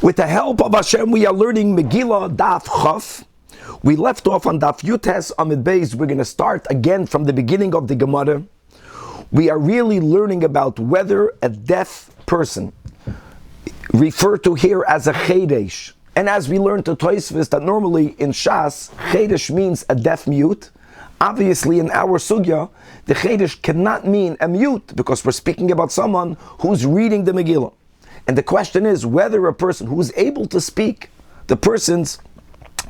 With the help of Hashem, we are learning Megillah Daf Chaf. We left off on Daf Yutes Amid Beis. We're going to start again from the beginning of the Gemara. We are really learning about whether a deaf person, referred to here as a chedesh, and as we learned to Tosfos that normally in Shas, chedesh means a deaf mute. Obviously in our sugya, the chedesh cannot mean a mute because we're speaking about someone who's reading the Megillah. And the question is whether a person who is able to speak, the person's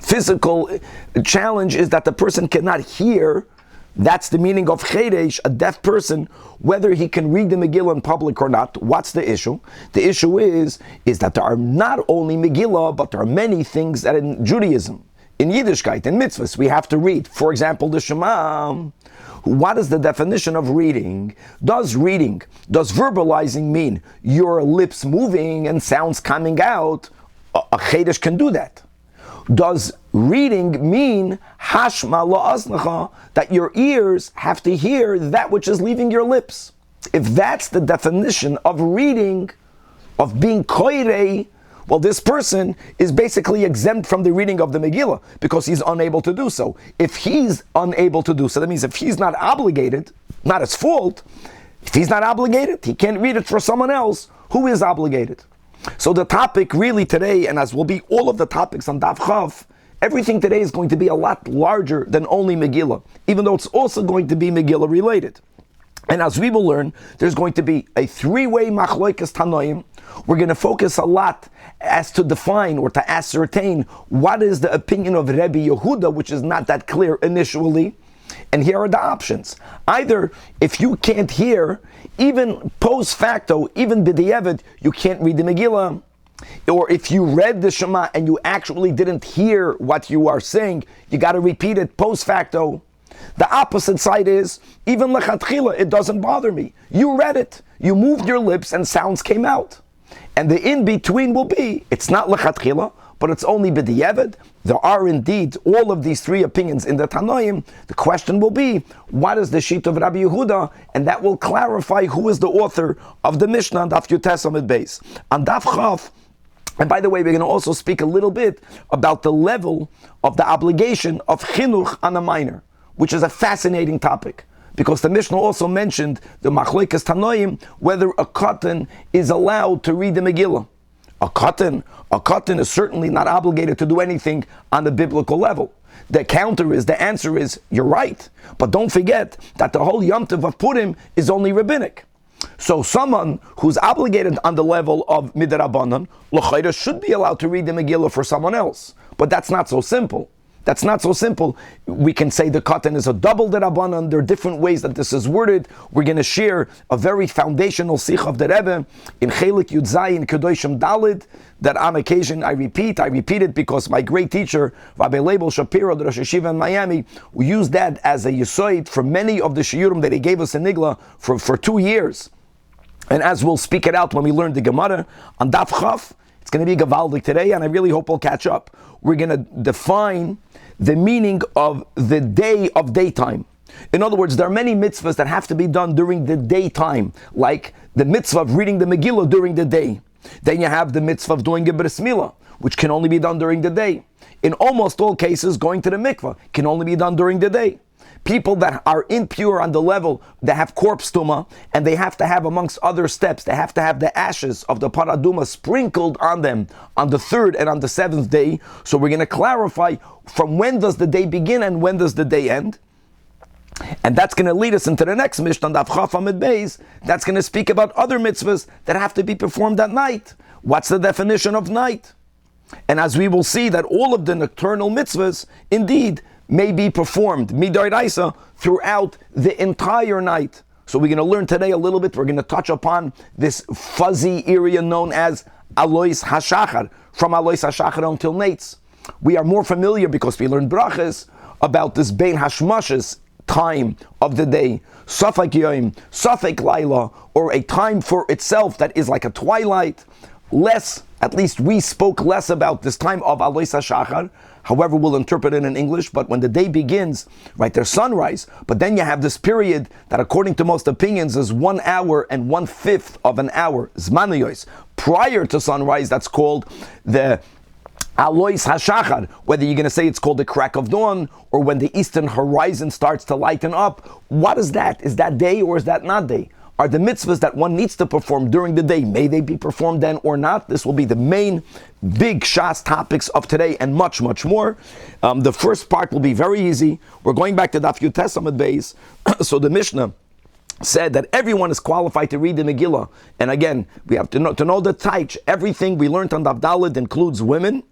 physical challenge is that the person cannot hear. That's the meaning of chedesh, a deaf person, whether he can read the Megillah in public or not. What's the issue? The issue is that there are not only Megillah, but there are many things that in Judaism, in Yiddishkeit, in mitzvahs, we have to read. For example, the Shema. What is the definition of reading? Does verbalizing mean your lips moving and sounds coming out? A chedesh can do that. Does reading mean hashma la'aznacha, that your ears have to hear that which is leaving your lips? If that's the definition of reading, of being koirei, well, this person is basically exempt from the reading of the Megillah because he's unable to do so. If he's unable to do so, that means if he's not obligated, not his fault, if he's not obligated, he can't read it for someone else who is obligated. So the topic really today, and as will be all of the topics on Daf Chav, everything today is going to be a lot larger than only Megillah, even though it's also going to be Megillah related. And as we will learn, there's going to be a three-way machloikas tanoim. We're going to focus a lot as to define or to ascertain what is the opinion of Rebbe Yehuda, which is not that clear initially. And here are the options. Either if you can't hear, even post facto, even b'diavad, you can't read the Megillah. Or if you read the Shema and you actually didn't hear what you are saying, you got to repeat it post facto. The opposite side is, even lechatchila, it doesn't bother me. You read it, you moved your lips and sounds came out. And the in-between will be, it's not lechatchila, but it's only b'diavad. There are indeed all of these three opinions in the Tanoim. The question will be, what is the sheet of Rabbi Yehuda? And that will clarify who is the author of the Mishnah on Daf Yutes Amid Beis. On Daf Chav, and by the way, we're going to also speak a little bit about the level of the obligation of chinuch on a minor, which is a fascinating topic, because the Mishnah also mentioned the machloikas tanoim, whether a katan is allowed to read the Megillah. A katan is certainly not obligated to do anything on the biblical level. The answer is, you're right, but don't forget that the whole Yom Tov of Purim is only rabbinic. So someone who's obligated on the level of midrabanan, l'chayra, should be allowed to read the Megillah for someone else. But that's not so simple. That's not so simple. We can say the katan is a double derabanan. There are different ways that this is worded. We're going to share a very foundational sikh of the Rebbe in Chelik Yud Zayin Kedoshim Dalid, that on occasion I repeat it because my great teacher, Rabbi Leibel Shapiro, the Rosh Yeshiva in Miami, we used that as a yisoid for many of the shiurim that he gave us in Megillah for 2 years. And as we'll speak it out when we learn the Gemara on Daf Chaf, it's going to be gavaldik today, and I really hope we'll catch up. We're going to define the meaning of the day of daytime. In other words, there are many mitzvahs that have to be done during the daytime, like the mitzvah of reading the Megillah during the day. Then you have the mitzvah of doing a bris milah, which can only be done during the day. In almost all cases, going to the mikvah can only be done during the day. People that are impure on the level, they have corpse tuma, and they have to have, amongst other steps, they have to have the ashes of the paraduma sprinkled on them on the 3rd and on the 7th day. So we're going to clarify from when does the day begin and when does the day end. And that's going to lead us into the next Mishnah, Daf Chaf Amid Beis. That's going to speak about other mitzvahs that have to be performed at night. What's the definition of night? And as we will see that all of the nocturnal mitzvahs, indeed, may be performed midoraisa throughout the entire night. So we're going to learn today a little bit. We're going to touch upon this fuzzy area known as Alois HaShachar, from Alois HaShachar until Nates. We are more familiar because we learned brachas about this Bein Hashmashes time of the day, Safek Yom, Safek Laila, or a time for itself that is like a twilight. less, at least we spoke less about this time of Alois HaShachar. However, we'll interpret it in English, but when the day begins, right, there's sunrise, but then you have this period that according to most opinions is 1 hour and 1/5 of an hour, Zmaniyos, prior to sunrise, that's called the Alois HaShachar, whether you're going to say it's called the crack of dawn, or when the eastern horizon starts to lighten up. What is that? Is that day or is that not day? Are the mitzvahs that one needs to perform during the day, may they be performed then or not? This will be the main big Shas topics of today and much, much more. The first part will be very easy. We're going back to Daf Yutes Amud Beis. So the Mishnah said that everyone is qualified to read the Megillah. And again, we have to know the taich. Everything we learned on Daf Daled includes women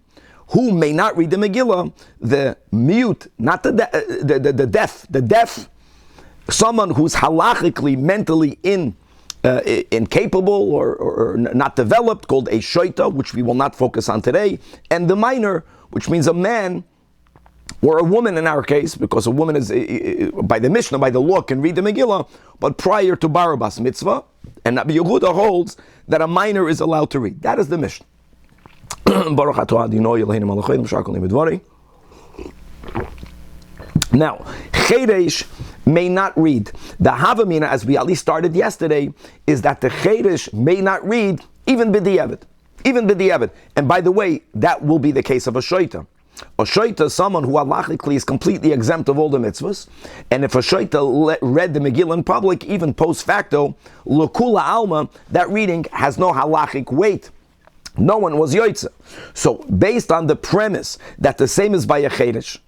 who may not read the Megillah, the mute, not the deaf, someone who's halachically, mentally incapable or not developed, called a shoita, which we will not focus on today, and the minor, which means a man or a woman in our case, because a woman is, by the Mishnah, by the law, can read the Megillah, but prior to Barabas mitzvah, and Rabbi Yehuda holds that a minor is allowed to read. That is the Mishnah. Baruch atah Adonai Eloheinu melech haolam shakol midvari. Now, Cheresh may not read. The Havamina, as we at least started yesterday, is that the Cheresh may not read even b'diavad. Even b'diavad. And by the way, that will be the case of a shoita. A shoita is someone who halachically is completely exempt of all the mitzvahs. And if a shoita read the Megillah in public, even post facto, l'kula alma, that reading has no halachic weight. No one was yoitza. So, based on the premise that the same is by a cheresh,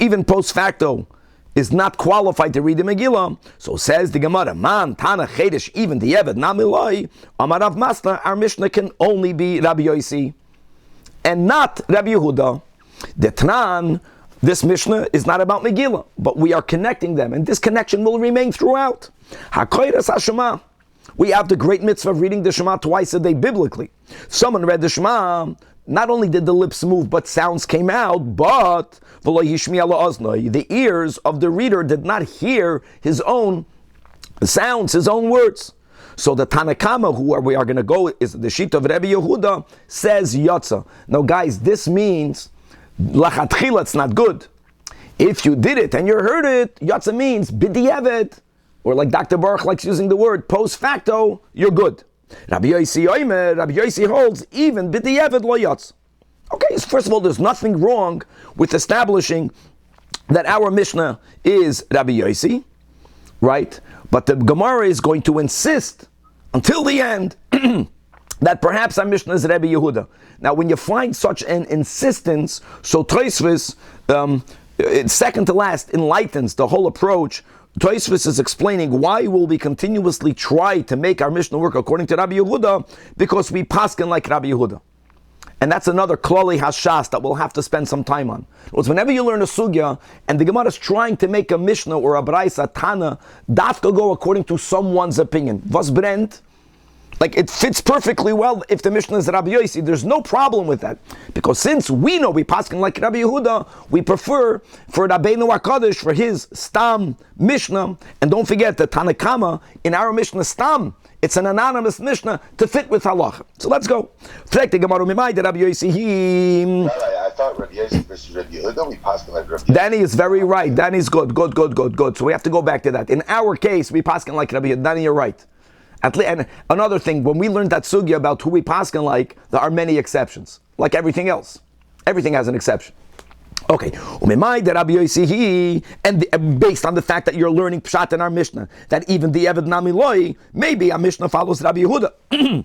even post facto, is not qualified to read the Megillah. So says the Gemara, man, Tana, cheresh, even the Eved, Namiloi, Amarav Masna, our Mishnah can only be Rabbi Yosi, and not Rabbi Yehuda. The Tnan, this Mishnah is not about Megillah, but we are connecting them, and this connection will remain throughout. HaKoyres HaShema. We have the great mitzvah of reading the Shema twice a day biblically. Someone read the Shema, not only did the lips move, but sounds came out, but the ears of the reader did not hear his own sounds, his own words. So the Tanakama, who we are going to go, is the sheet of Rebbe Yehuda, says Yotza. Now guys, this means, lachatchila, it's not good. If you did it and you heard it, Yotza means b'diavad, or like Dr. Baruch likes using the word, post facto, you're good. Rabbi Yosi holds, even b'diavad lo yotz. Okay, so first of all, there's nothing wrong with establishing that our Mishnah is Rabbi Yosi, right? But the Gemara is going to insist until the end that perhaps our Mishnah is Rabbi Yehuda. Now, when you find such an insistence, so Tosfos, it's second to last, enlightens the whole approach. Tosfos is explaining why will we continuously try to make our Mishnah work according to Rabbi Yehuda, because we paskin like Rabbi Yehuda. And that's another klali hashas that we'll have to spend some time on. Because whenever you learn a sugya, and the Gemara is trying to make a Mishnah or a Braisa Tana, dafka go according to someone's opinion. Was brennt? Like it fits perfectly well if the Mishnah is Rabbi Yosi. There's no problem with that. Because since we know we paskin like Rabbi Yehuda, we prefer for Rabbeinu HaKadosh, for his Stam Mishnah, and don't forget the Tanakama in our Mishnah Stam, it's an anonymous Mishnah to fit with halacha. So let's go. I thought Rabbi Yosi versus Rabbi Yehuda, we paskin like Rabbi Yosi. Danny is very right. Danny's good. So we have to go back to that. In our case, we paskin like Rabbi Yehuda. Danny, you're right. And another thing, when we learned that sugya about who we paskin like, there are many exceptions. Like everything else. Everything has an exception. Okay. And based on the fact that you're learning pshat in our Mishnah, that even the Eved Namiloi, maybe our Mishnah follows Rabbi Yehuda,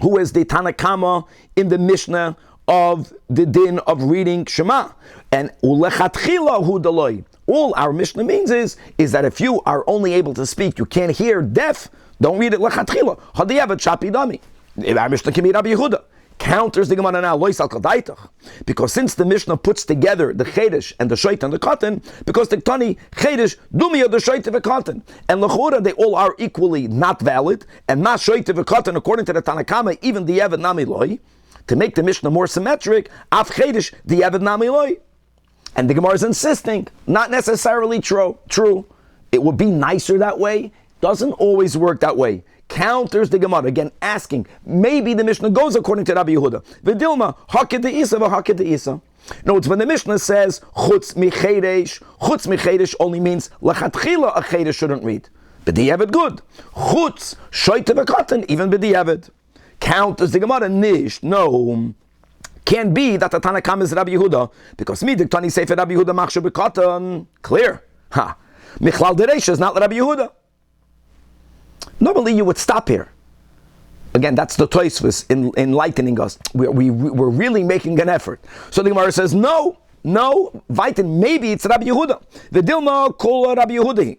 who is the Tanakama in the Mishnah of the din of reading Shema. And ulechatchila hu daloi. All our Mishnah means is that if you are only able to speak, you can't hear, deaf, don't read it lechatchila. Hadiyavet shapi dami. Our Mishnah can be Rabbi Yehuda. Counters the Gemara now, lois al kadaitach. Because since the Mishnah puts together the cheresh and the shoit and the cotton, because the tani cheresh dumia the shoit of a cotton, and lechora they all are equally not valid, and not shoit of a cotton according to the Tanakama, even the Eved Nami Loi, to make the Mishnah more symmetric, af cheresh the Eved Nami Loi. And the Gemara is insisting, not necessarily true. It would be nicer that way. Doesn't always work that way. counters the Gemara, again asking, maybe the Mishnah goes according to Rabbi Yehuda. V'dilma, hakid de'isa v'hakid de'isa. No, it's when the Mishnah says, chutz michedesh only means, lachatchila a chedesh shouldn't read. B'di'evet good. Chutz, shoyte v'katan, even b'di'evet. Counters the Gemara, nish, no. Can be that the Tanakam is Rabbi Yehuda, because me, the Tani Sefer Rabbi Yehuda machshav b'katan. Clear. Ha. Michlal dereisha is not Rabbi Yehuda. Normally you would stop here. Again, that's the Tosfos enlightening us. We're really making an effort. So the Gemara says, no, Vaitin, maybe it's Rabbi Yehuda. The Dilma kol Rabbi Yehuda.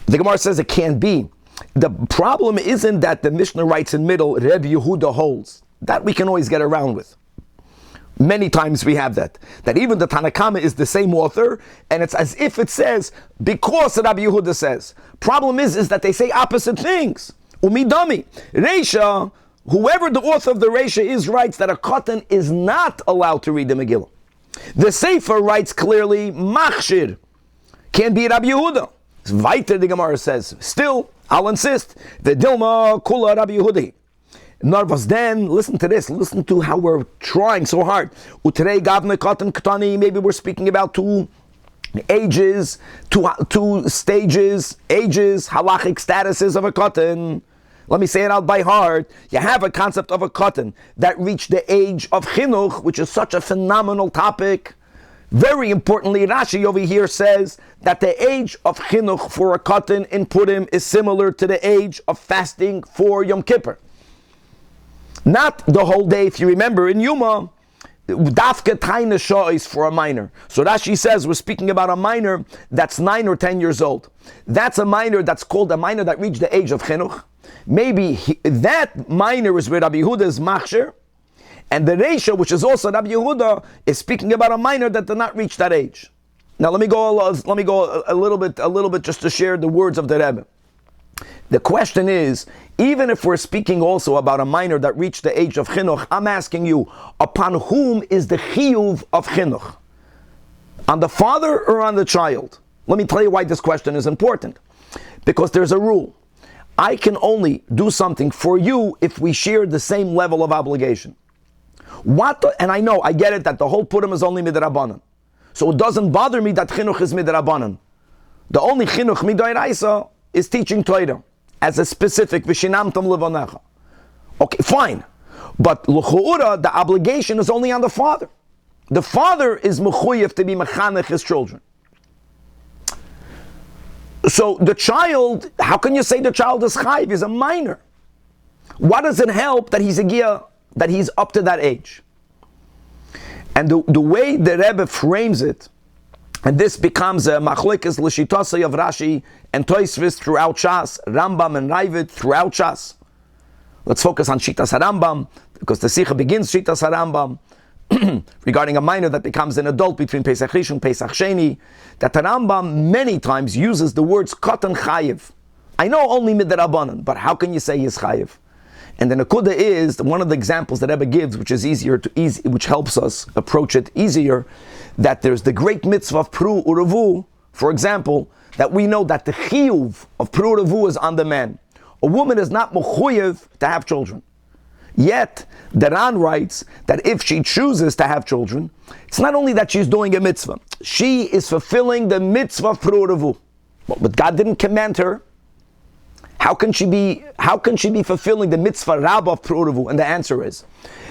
The Gemara says it can't be. The problem isn't that the Mishnah writes in middle, Rabbi Yehuda holds. That we can always get around with. Many times we have that even the Tanakama is the same author, and it's as if it says, because Rabbi Yehuda says. Problem is that they say opposite things. Umidami. Reisha, whoever the author of the Reisha is, writes that a katan is not allowed to read the Megillah. The Sefer writes clearly, Machshir. Can't be Rabbi Yehuda. Weiter, the Gemara says, still, I'll insist, the Dilma Kula Rabbi Yehuda. Narvas, then listen to this. Listen to how we're trying so hard. Utrei gavne katan ktani. Maybe we're speaking about two ages, two stages, halachic statuses of a katan. Let me say it out by heart. You have a concept of a katan that reached the age of chinuch, which is such a phenomenal topic. Very importantly, Rashi over here says that the age of chinuch for a katan in Purim is similar to the age of fasting for Yom Kippur. Not the whole day. If you remember in Yuma, dafke taina shah is for a minor. So Rashi says we're speaking about a minor that's 9 or 10 years old. That's a minor that's called a minor that reached the age of chinuch. Maybe that minor is where Rabbi Yehuda's machshir, and the Reisha, which is also Rabbi Yehuda, is speaking about a minor that did not reach that age. Now let me go a little bit just to share the words of the Rebbe. The question is, even if we're speaking also about a minor that reached the age of chinuch, I'm asking you, upon whom is the chiyuv of chinuch? On the father or on the child? Let me tell you why this question is important. Because there's a rule. I can only do something for you if we share the same level of obligation. And I get it that the whole Purim is only midrabanan. So it doesn't bother me that chinuch is midrabanan. The only chinuch midoraisa is teaching Torah as a specific v'shinamtam levanecha. Okay, fine. But l'chu'ura, the obligation is only on the father. The father is mechuyev to be mechanech his children. So the child, how can you say the child is chayiv? He's a minor. What does it help that he's a giyah, that he's up to that age? And the way the Rebbe frames it, and this becomes a machlekes l'shitosei of Rashi and Tosfos throughout Shas, Rambam and Ravid throughout Shas. Let's focus on Shitas HaRambam, because the Sikha begins Shitas HaRambam regarding a minor that becomes an adult between Pesach Rishon and Pesach Sheni, that the Rambam many times uses the words katan chayiv. I know only midrabanan, but how can you say he's chayiv? And the Nakuda is one of the examples that Rebbe gives, which is which helps us approach it easier, that there's the great mitzvah of Pru Uravu, for example, that we know that the chiyuv of Pru Uravu is on the man. A woman is not mechuyev to have children. Yet, the Ran writes that if she chooses to have children, it's not only that she's doing a mitzvah, she is fulfilling the mitzvah of Pru Uravu. But God didn't command her. How can she be fulfilling the mitzvah rabbah of Pru Uravu? And the answer is,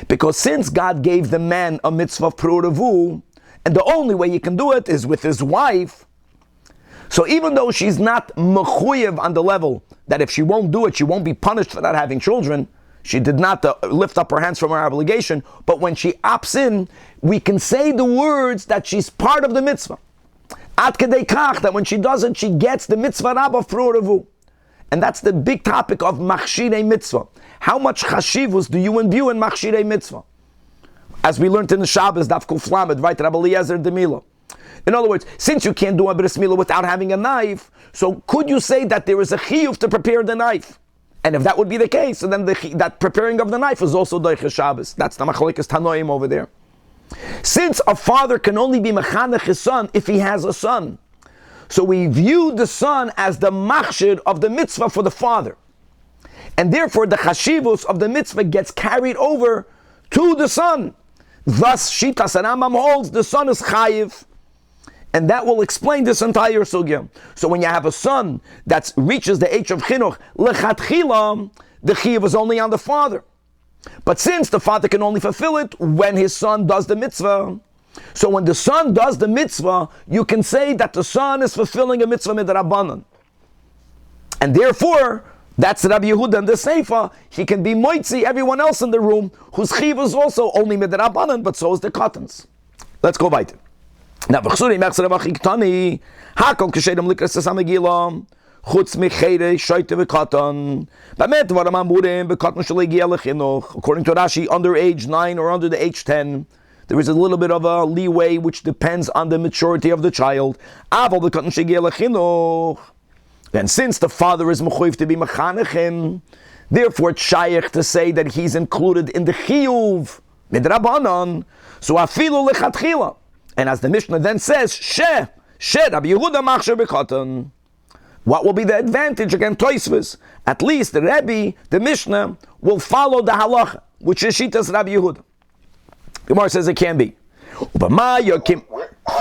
because since God gave the man a mitzvah of Pru Uravu, and the only way he can do it is with his wife, so even though she's not mechuyev on the level that if she won't do it, she won't be punished for not having children, she did not lift up her hands from her obligation, but when she opts in, we can say the words that she's part of the mitzvah. Ad kedei kach, that when she does it, she gets the mitzvah rabbah of Pru Uravu. And that's the big topic of machshirei mitzvah. How much chashivus do you imbue in machshirei mitzvah? As we learned in the Shabbos, Daf Kuf Lamed, right? Rabbi Eliezer de Mila. In other words, since you can't do a bris milah without having a knife, so could you say that there is a chiyuv to prepare the knife? And if that would be the case, so then that preparing of the knife is also doiches Shabbos. That's the machlekes Tanoim over there. Since a father can only be mechanech his son if he has a son, so we view the son as the machshir of the mitzvah for the father. And therefore the chashivus of the mitzvah gets carried over to the son. Thus, Shitas Rambam holds the son is chayiv. And that will explain this entire sugya. So when you have a son that reaches the age of chinuch, lechatchila, the chayiv is only on the father. But since the father can only fulfill it when his son does the mitzvah, so when the son does the mitzvah, you can say that the son is fulfilling a mitzvah midrabanan. And therefore, that's Rabbi Yehuda and the Seifa. He can be moitzi everyone else in the room whose chiv is also only midrabanan, but so is the kattans. Let's go weiter. Now, v'chsuri mechzer v'chiktani hakol k'sheidem likras esam Megillah chutz mechere shoyte v'katan b'met v'aram amurim v'katan shlegia lechinuch. According to Rashi, under age 9 or under the age 10, there is a little bit of a leeway which depends on the maturity of the child. Aval v'katan shlegia lechinuch. And since the father is mechuyev to be mechanechim, therefore it's shayach to say that he's included in the chiyuv midrabanan. So afilu lechatchila. And as the Mishnah then says, Rabbi Yehuda machsher b'katan. What will be the advantage against Tosfos? At least the Rebbe, the Mishnah, will follow the halacha, which is Shitas Rabbi Yehuda. Gemara says it can be. How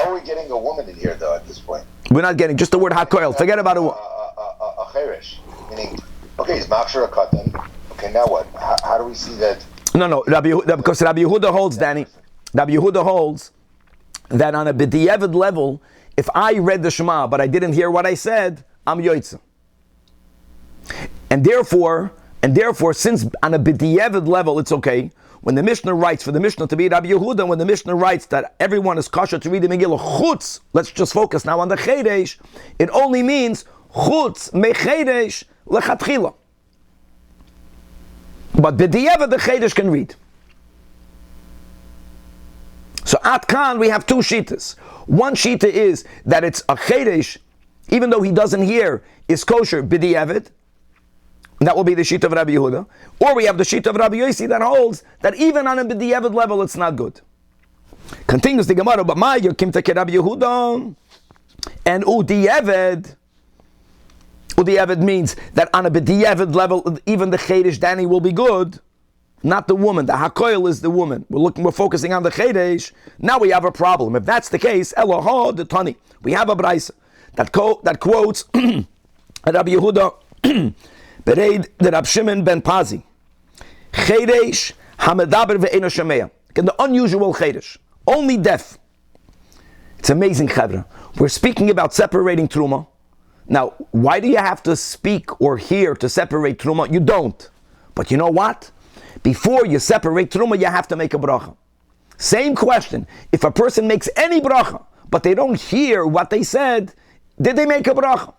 are we getting a woman in here, though, at this point? We're not getting just the word hakoil. Forget about it. A cherish, meaning, okay, it's machsher a katan. Okay, now what? How do we see that? No, because Rabbi Yehuda holds, Danny. Rabbi Yehuda holds that on a b'diavad level, if I read the Shema but I didn't hear what I said, I'm yoitza. And therefore, since on a b'diavad level it's okay, when the Mishnah writes for the Mishnah to be Rabbi Yehuda, when the Mishnah writes that everyone is kosher to read the Megillah chutz, let's just focus now on the cheresh, it only means chutz mecheresh lechatchila. But b'diavad the cheresh can read. So at Khan we have two shitas. One shita is that it's a cheresh, even though he doesn't hear, is kosher b'diavad. That will be the shita of Rabbi Yehuda. Or we have the shita of Rabbi Yossi that holds that even on a b'diavad level it's not good. Continues the Gemara, but my yokim take Rabbi Yehuda and udiavad. Udiavad means that on a b'diavad level, even the cheresh Danny will be good. Not the woman. The hakoil is the woman. We're focusing on the cheresh. Now we have a problem. If that's the case, Eloha the Tani. We have a brayse that quotes Rabbi Yehuda bereid the Rab Shimon ben Pazi. Cheresh hamedaber ve'eno shemea. The unusual cheresh, only deaf. It's amazing, Chevra. We're speaking about separating truma. Now, why do you have to speak or hear to separate truma? You don't. But you know what? Before you separate truma, you have to make a bracha. Same question. If a person makes any bracha, but they don't hear what they said, did they make a bracha?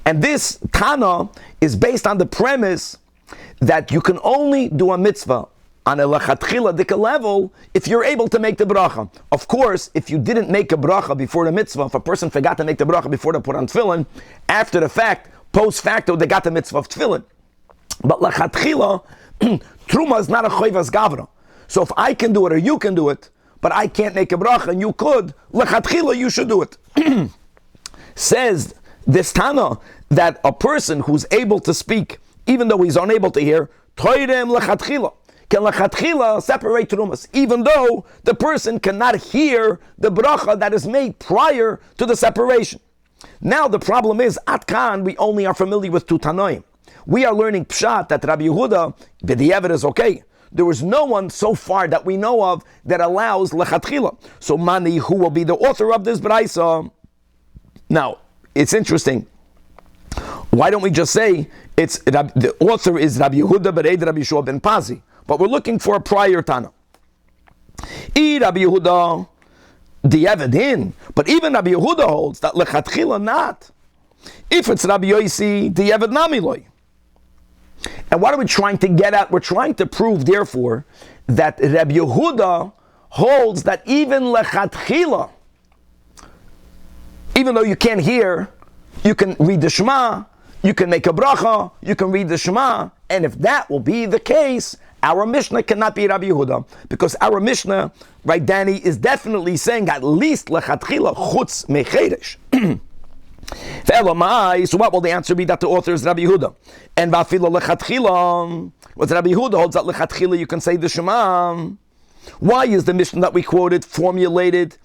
And this Tana is based on the premise that you can only do a mitzvah on a lechatchila dika level if you're able to make the bracha. Of course, if you didn't make a bracha before the mitzvah, if a person forgot to make the bracha before they put on tefillin, after the fact, post facto, they got the mitzvah of tefillin. But lechatchila, truma is not a choivas gavra. So if I can do it or you can do it, but I can't make a bracha and you could, lechatchila you should do it. Says this Tana that a person who's able to speak, even though he's unable to hear, toirem lechatchila, can lechatchila separate trumas, even though the person cannot hear the bracha that is made prior to the separation. Now the problem is, at Khan, we only are familiar with two Tanoim. We are learning pshat that Rabbi Yehuda, b'diavad is okay. There was no one so far that we know of that allows lechatchila. So Mani, who will be the author of this brayso? Now, it's interesting. Why don't we just say the author is Rabbi Yehuda bereid Rabbi Yeshua ben Pazi? But we're looking for a prior Tana. Rabbi Yehuda di'evedin, but even Rabbi Yehuda holds that lechatchila not. If it's Rabbi Yossi di'eved namiloi. And what are we trying to get at? We're trying to prove, therefore, that Rabbi Yehuda holds that even lechatchila, even though you can't hear, you can read the Shema, you can make a bracha, you can read the Shema, and if that will be the case, our Mishnah cannot be Rabbi Yehuda, because our Mishnah, right, Danny, is definitely saying at least lechatchila chutz mecheresh. So what will the answer be? That the author is Rabbi Yehuda. And va'afilo lechatchila, what Rabbi Yehuda holds that lechatchila you can say the Shema. Why is the mission that we quoted formulated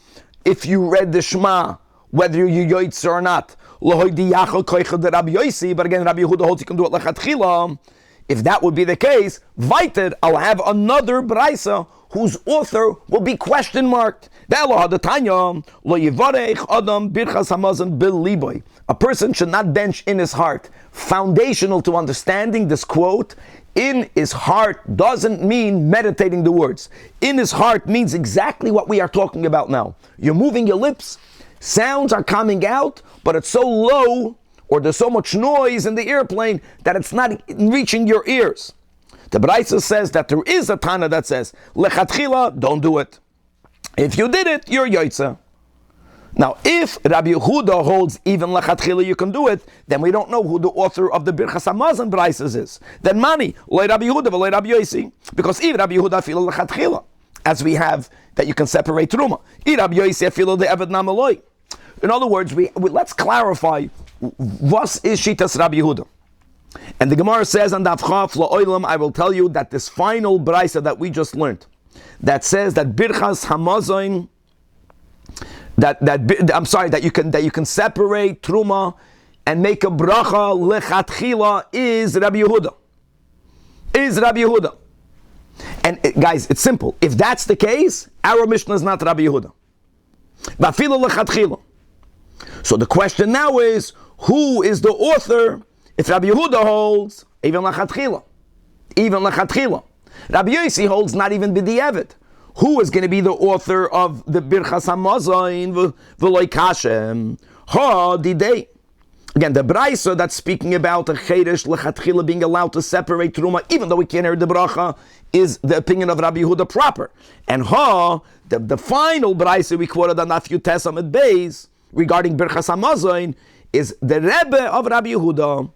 if you read the Shema, whether you yoitz or not? But again, Rabbi Yehuda holds you can do it lechatchila. If that would be the case, Vaited, I'll have another Braisa whose author will be question marked. A person should not bench in his heart. Foundational to understanding this quote, in his heart doesn't mean meditating the words. In his heart means exactly what we are talking about now. You're moving your lips, sounds are coming out, but it's so low, or there's so much noise in the airplane that it's not reaching your ears. The Braisa says that there is a Tana that says, Lechatchila, don't do it. If you did it, you're Yoitza. Now, if Rabbi Yehuda holds even Lechatchila you can do it, then we don't know who the author of the Birchas Hamazon Braisas is. Then Mani, Lei Rabbi Yehuda, Lei Rabbi Yosi. Because if Rabbi Yehuda feel Lechatchila, as we have, that you can separate Truma. If Rabbi Yosi feel the Eved Namaloi. In other words, let's clarify what is Shitas Rabbi Yehuda. And the Gemara says on Daf Chaf La'olam, I will tell you that this final Braisa that we just learned, that says that Birchas Hamazon, that you can separate Truma and make a bracha lechatchila is Rabbi Yehuda. And guys, it's simple. If that's the case, our Mishnah is not Rabbi Yehuda. Bafilo lechatchila. So the question now is, who is the author? If Rabbi Yehuda holds, even lechatchila. Rabbi Yosi holds not even b'di'evet. Who is going to be the author of the Birchas Hamazon v'loy kashem? Ha didei. Again, the Braisa that's speaking about a cheresh lechatchila being allowed to separate truma, even though we can't hear the bracha, is the opinion of Rabbi Yehuda proper. And the final Braisa we quoted on Daf Yutes Amud Beis regarding Birchas Hamazon is the Rebbe of Rabbi Yehuda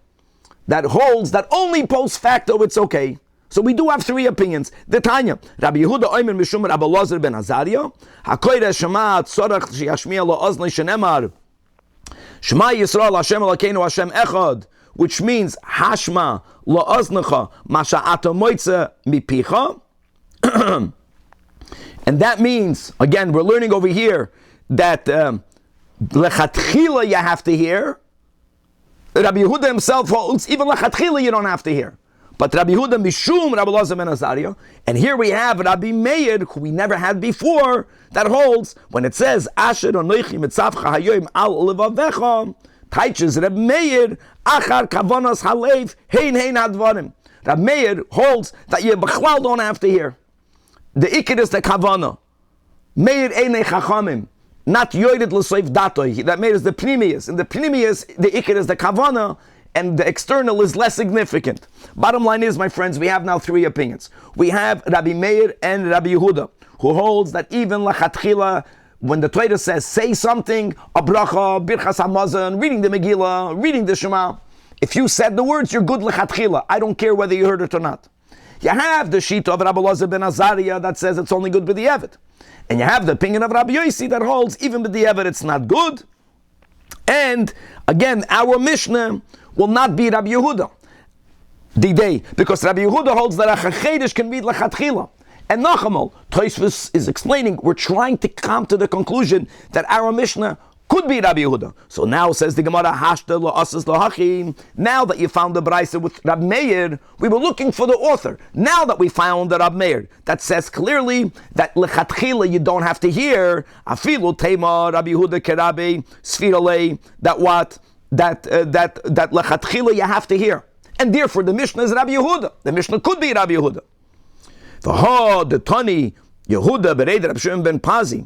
that holds that only post facto it's okay. So we do have three opinions. The Tanya, Rabbi Yehuda Oimer Mishum Rabbi Lazar ben Azariah, HaKoyre Shema Tzorach Sheyashmiya Lo Oznei Shenemar, Shema Yisrael Hashem Elokeinu Hashem Echad, which means Hashma Lo Oznecha Masha Ato Moitze Mipicha. And that means, again, we're learning over here that Lechatchila you have to hear. Rabbi Yehuda himself holds, even Lechatchila you don't have to hear. But Rabbi Yehuda Mishum Rabbi Lazar ben Azariah, and here we have Rabbi Meir, who we never had before, that holds, when it says, Asher Onoichi Mitzavcha Hayoim Al Levavecha, Taiches Rabbi Meir, Achar Kavanas Halev, Hein Advarim. Rabbi Meir holds that you B'chlal don't have to hear. The Ikir is the Kavana. Meir Einei Chachamim. Not Yoyed L'Soif Datoi. That Meir is the Pnimius. In the Pnimius, the Ikir is the Kavana, and the external is less significant. Bottom line is, my friends, we have now three opinions. We have Rabbi Meir and Rabbi Yehuda, who holds that even Lachatchila, when the Torah says, say something, a bracha, Birchas Hamazon, reading the Megillah, reading the Shema, if you said the words, you're good Lachatchila. I don't care whether you heard it or not. You have the sheet of Rabbi Lazar ben Azariah that says it's only good b'di'evet. And you have the opinion of Rabbi Yosi that holds even b'di'evet it's not good. And again, our Mishnah will not be Rabbi Yehuda. Because Rabbi Yehuda holds that a chachedish can read lechatchila. And Nachamal, Tosfos is explaining, we're trying to come to the conclusion that our Mishnah could be Rabbi Yehuda. So now says the Gemara, Hashta lo asas lo hachim. Now that you found the Braisa with Rabbi Meir, we were looking for the author. Now that we found the Rabbi Meir, that says clearly that lechatchila you don't have to hear. Afilu tema Rabbi Yehuda kerabe sfirale. That what? That lechatchila you have to hear. And therefore the Mishnah is Rabbi Yehuda. The Mishnah could be Rabbi Yehuda. The Tani Yehuda bereid Rabbi Shimon ben Pazi.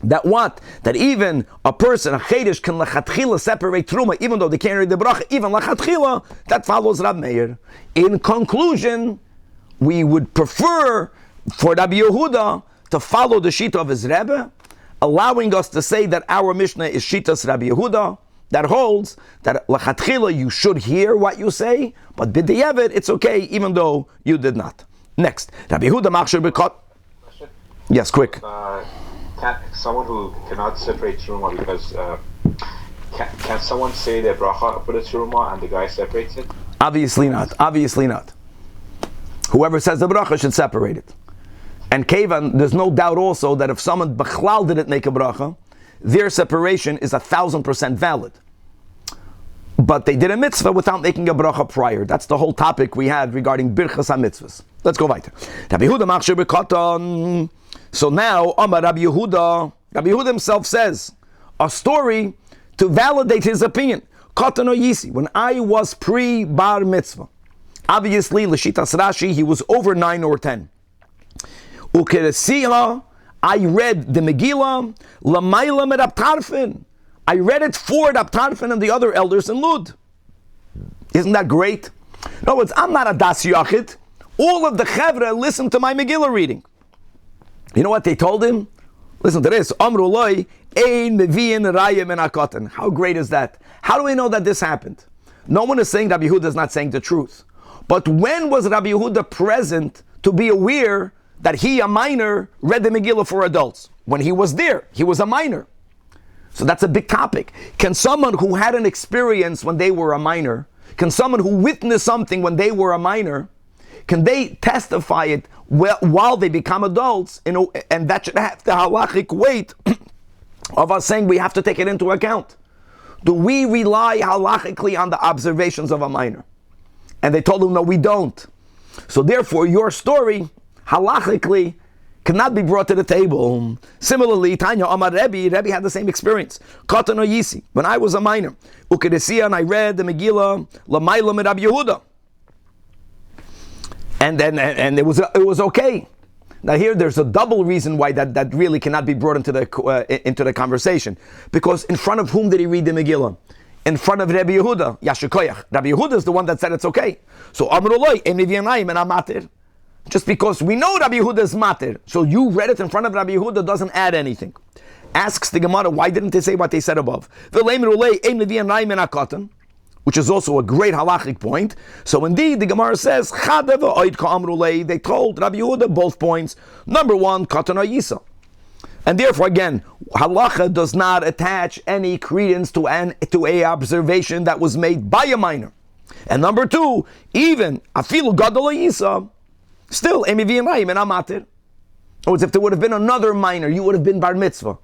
That what? That even a person, a chedish, can lechatchila separate truma, even though they can't read the bracha, even lechatchila, that follows Rab Meir. In conclusion, we would prefer for Rabbi Yehuda to follow the shita of his Rebbe, allowing us to say that our Mishnah is shitas Rabbi Yehuda, that holds that lechatchila you should hear what you say, but b'di'evet it's okay, even though you did not. Next, Rabbi Yehuda machshir b'kot. Yes, quick. Someone who cannot separate truma because Can someone say the bracha for the teruma and the guy separates it? Obviously not. Obviously not. Whoever says the bracha should separate it. And Kevan, there's no doubt also that if someone b'chlal didn't make a bracha, their separation is 1,000% valid. But they did a mitzvah without making a bracha prior. That's the whole topic we had regarding birchas ha-mitzvahs. Let's go weiter. Rabbi Yehuda machshir b'katan. So now, Amar Rabbi Yehuda himself says a story to validate his opinion. Katan o yisi, when I was pre-bar mitzvah. Obviously, l'shitas Rashi, he was over 9 or 10. Ukeresiha, I read the Megillah, Lamayla med Abtarfin. I read it for Abtarfin and the other elders in Lud. Isn't that great? In other words, I'm not a das yachid. All of the chevra listened to my Megillah reading. You know what they told him? Listen to this. Amru loy, ein meviin Raya and Observation. How great is that? How do we know that this happened? No one is saying Rabbi Yehuda is not saying the truth. But when was Rabbi Yehuda present to be aware that he, a minor, read the Megillah for adults? When he was there, he was a minor. So that's a big topic. Can someone who had an experience when they were a minor, can someone who witnessed something when they were a minor, can they testify it while they become adults? And that should have the halachic weight of us saying we have to take it into account. Do we rely halachically on the observations of a minor? And they told him, no, we don't. So therefore, your story, halachically, cannot be brought to the table. Similarly, Tanya Amar Rebbe had the same experience. Katan o Yisi, when I was a minor, Ukedesiya, and I read the Megillah, Lamayla mit Rabbi Yehuda. And it was okay. Now here, there's a double reason why that really cannot be brought into the conversation. Because in front of whom did he read the Megillah? In front of Rabbi Yehuda, Yashikoyach. Rabbi Yehuda is the one that said it's okay. So Amrullah, Emivianayim and Amatir. Just because we know Rabbi Yehuda is matir, so you read it in front of Rabbi Yehuda doesn't add anything. Asks the Gemara, why didn't they say what they said above? Which is also a great halachic point. So indeed, the Gemara says, they told Rabbi Yehuda both points. Number one, katan ayisa. And therefore, again, halacha does not attach any credence to a observation that was made by a minor. And number two, even afilu gadol ayisa, still, Emivianayim and Amatir. In other words, if there would have been another minor, you would have been bar mitzvah.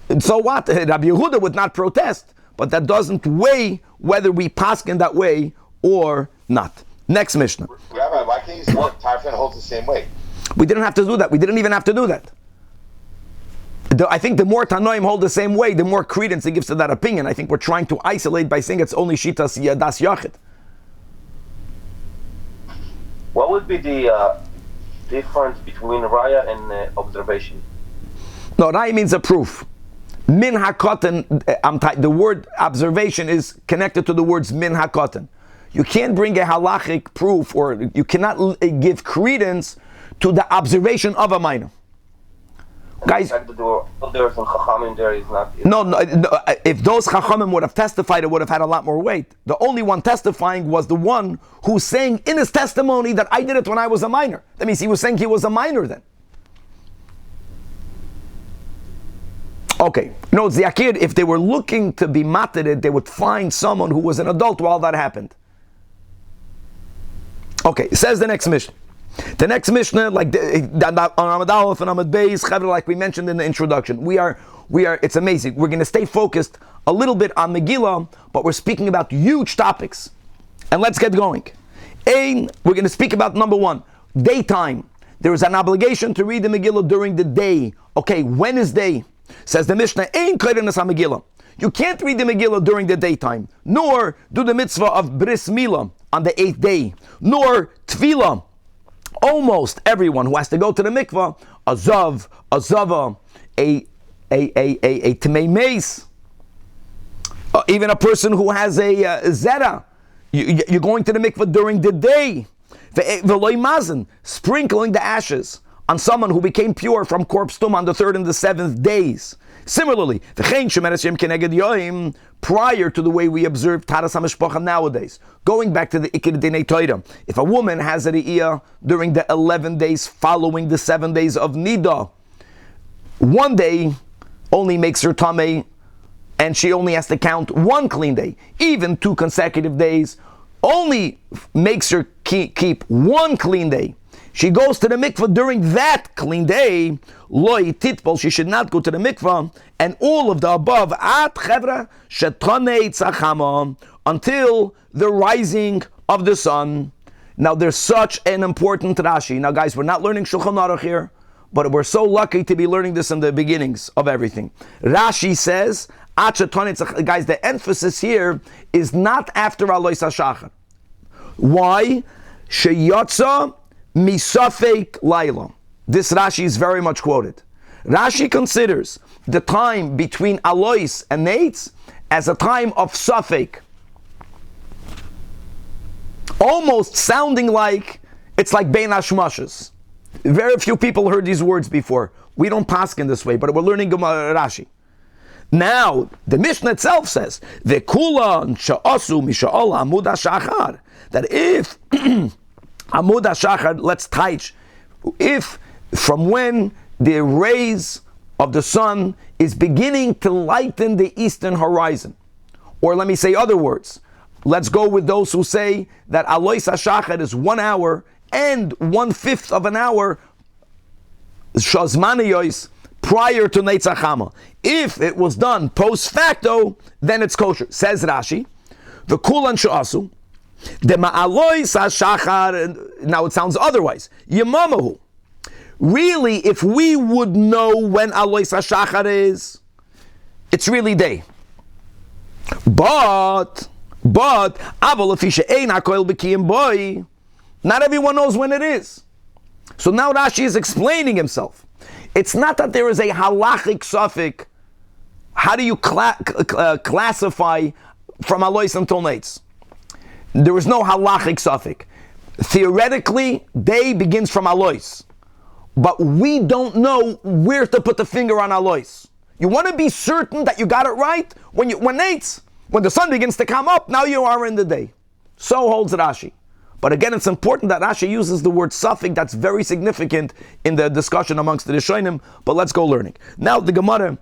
And so what? Rabbi Yehuda would not protest, but that doesn't weigh whether we paskin that way or not. Next Mishnah. Rabbi, why can't you say that Tarfin holds the same way? We didn't have to do that. We didn't even have to do that. I think the more Tanoim hold the same way, the more credence it gives to that opinion. I think we're trying to isolate by saying it's only Shitas Das Yachid. What would be the difference between Raya and Observation? No, Raya means a proof. Min hakoten, the word observation is connected to the words min hakoten. You can't bring a halachic proof, or you cannot give credence to the observation of a minor. Guys, there's some chachamim there is not. No. If those chachamim would have testified, it would have had a lot more weight. The only one testifying was the one who's saying in his testimony that I did it when I was a minor. That means he was saying he was a minor then. Okay. No, Zakir, if they were looking to be matted, they would find someone who was an adult while that happened. Okay, says the next Mishnah. The next Mishnah, like on Amud Aleph and Amud Beis, like we mentioned in the introduction, we are. It's amazing. We're going to stay focused a little bit on Megillah, but we're speaking about huge topics. And let's get going. We're going to speak about number one, daytime. There is an obligation to read the Megillah during the day. Okay, when is day? Says the Mishnah, Ein Kodenas HaMegillah. You can't read the Megillah during the daytime, nor do the mitzvah of Bris Milah on the 8th day, nor Tefillah. Almost everyone who has to go to the mikvah, a zav, a zava, a tmei meis, even a person who has a zera, you're going to the mikvah during the day. V'loi mazin, sprinkling the ashes on someone who became pure from corpse tum on the 3rd and the 7th days. Similarly, prior to the way we observe Taras HaMishpacha nowadays, going back to the Ikir Dinei Torah, if a woman has a Re'iyah during the 11 days following the 7 days of Nida, one day only makes her Tameh, and she only has to count one clean day. Even 2 consecutive days only makes her keep one clean day. She goes to the mikvah during that clean day, loy titpol, she should not go to the mikvah, and all of the above, at chevra shetonei tzachama, until the rising of the sun. Now there's such an important Rashi. Now guys, we're not learning Shulchan Aruch here, but we're so lucky to be learning this in the beginnings of everything. Rashi says, at shetonei tzachama, guys, the emphasis here is not after Alois HaShachar. Why? Sheyotza misafek laila. This Rashi is very much quoted. Rashi considers the time between Alois and Nates as a time of safek. Almost sounding like it's like Bein Hashmashas. Very few people heard these words before. We don't paskin this way, but we're learning Rashi. Now, the Mishnah itself says, V'kula sha'asu misha'ol amud hashachar, that if Amud HaShachar, let's touch, if from when the rays of the sun is beginning to lighten the eastern horizon, or let me say other words, let's go with those who say that Alois HaShachar is 1 hour and 1/5 of an hour Shazmaniyos prior to Neitz HaChama. If it was done post facto, then it's kosher. Says Rashi, the Kulan Sha'asu, the Ma'alois HaShachar, now it sounds otherwise. Yemamahu. Really, if we would know when Alois HaShachar is, it's really day. But, Aval Afisha Ein HaKoil B'Kiyim Boy, not everyone knows when it is. So now Rashi is explaining himself. It's not that there is a halachic suffix. How do you classify from Alois until Nates? There is no halachic suffix. Theoretically, day begins from Alois. But we don't know where to put the finger on Alois. You want to be certain that you got it right when Nates, when the sun begins to come up, now you are in the day. So holds Rashi. But again, it's important that Rashi uses the word suffix. That's very significant in the discussion amongst the Rishonim. But let's go learning. Now the Gemara,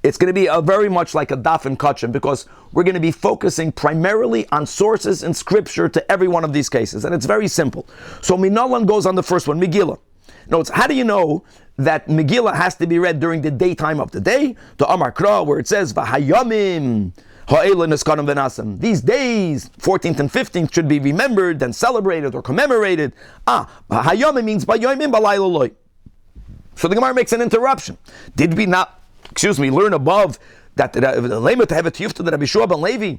it's going to be very much like a daf and kachim, because we're going to be focusing primarily on sources in scripture to every one of these cases. And it's very simple. So Minalan goes on the first one, Megillah. Notes, how do you know that Megillah has to be read during the daytime of the day? The Amar Kra, where it says, V'hayamim, these days, 14th and 15th, should be remembered and celebrated or commemorated. Hayom means Bayoimim Balayla Loy. So the Gemara makes an interruption. Did we not, learn above that the Lema to have a tiyufta that Rabbi Shua ben Levi,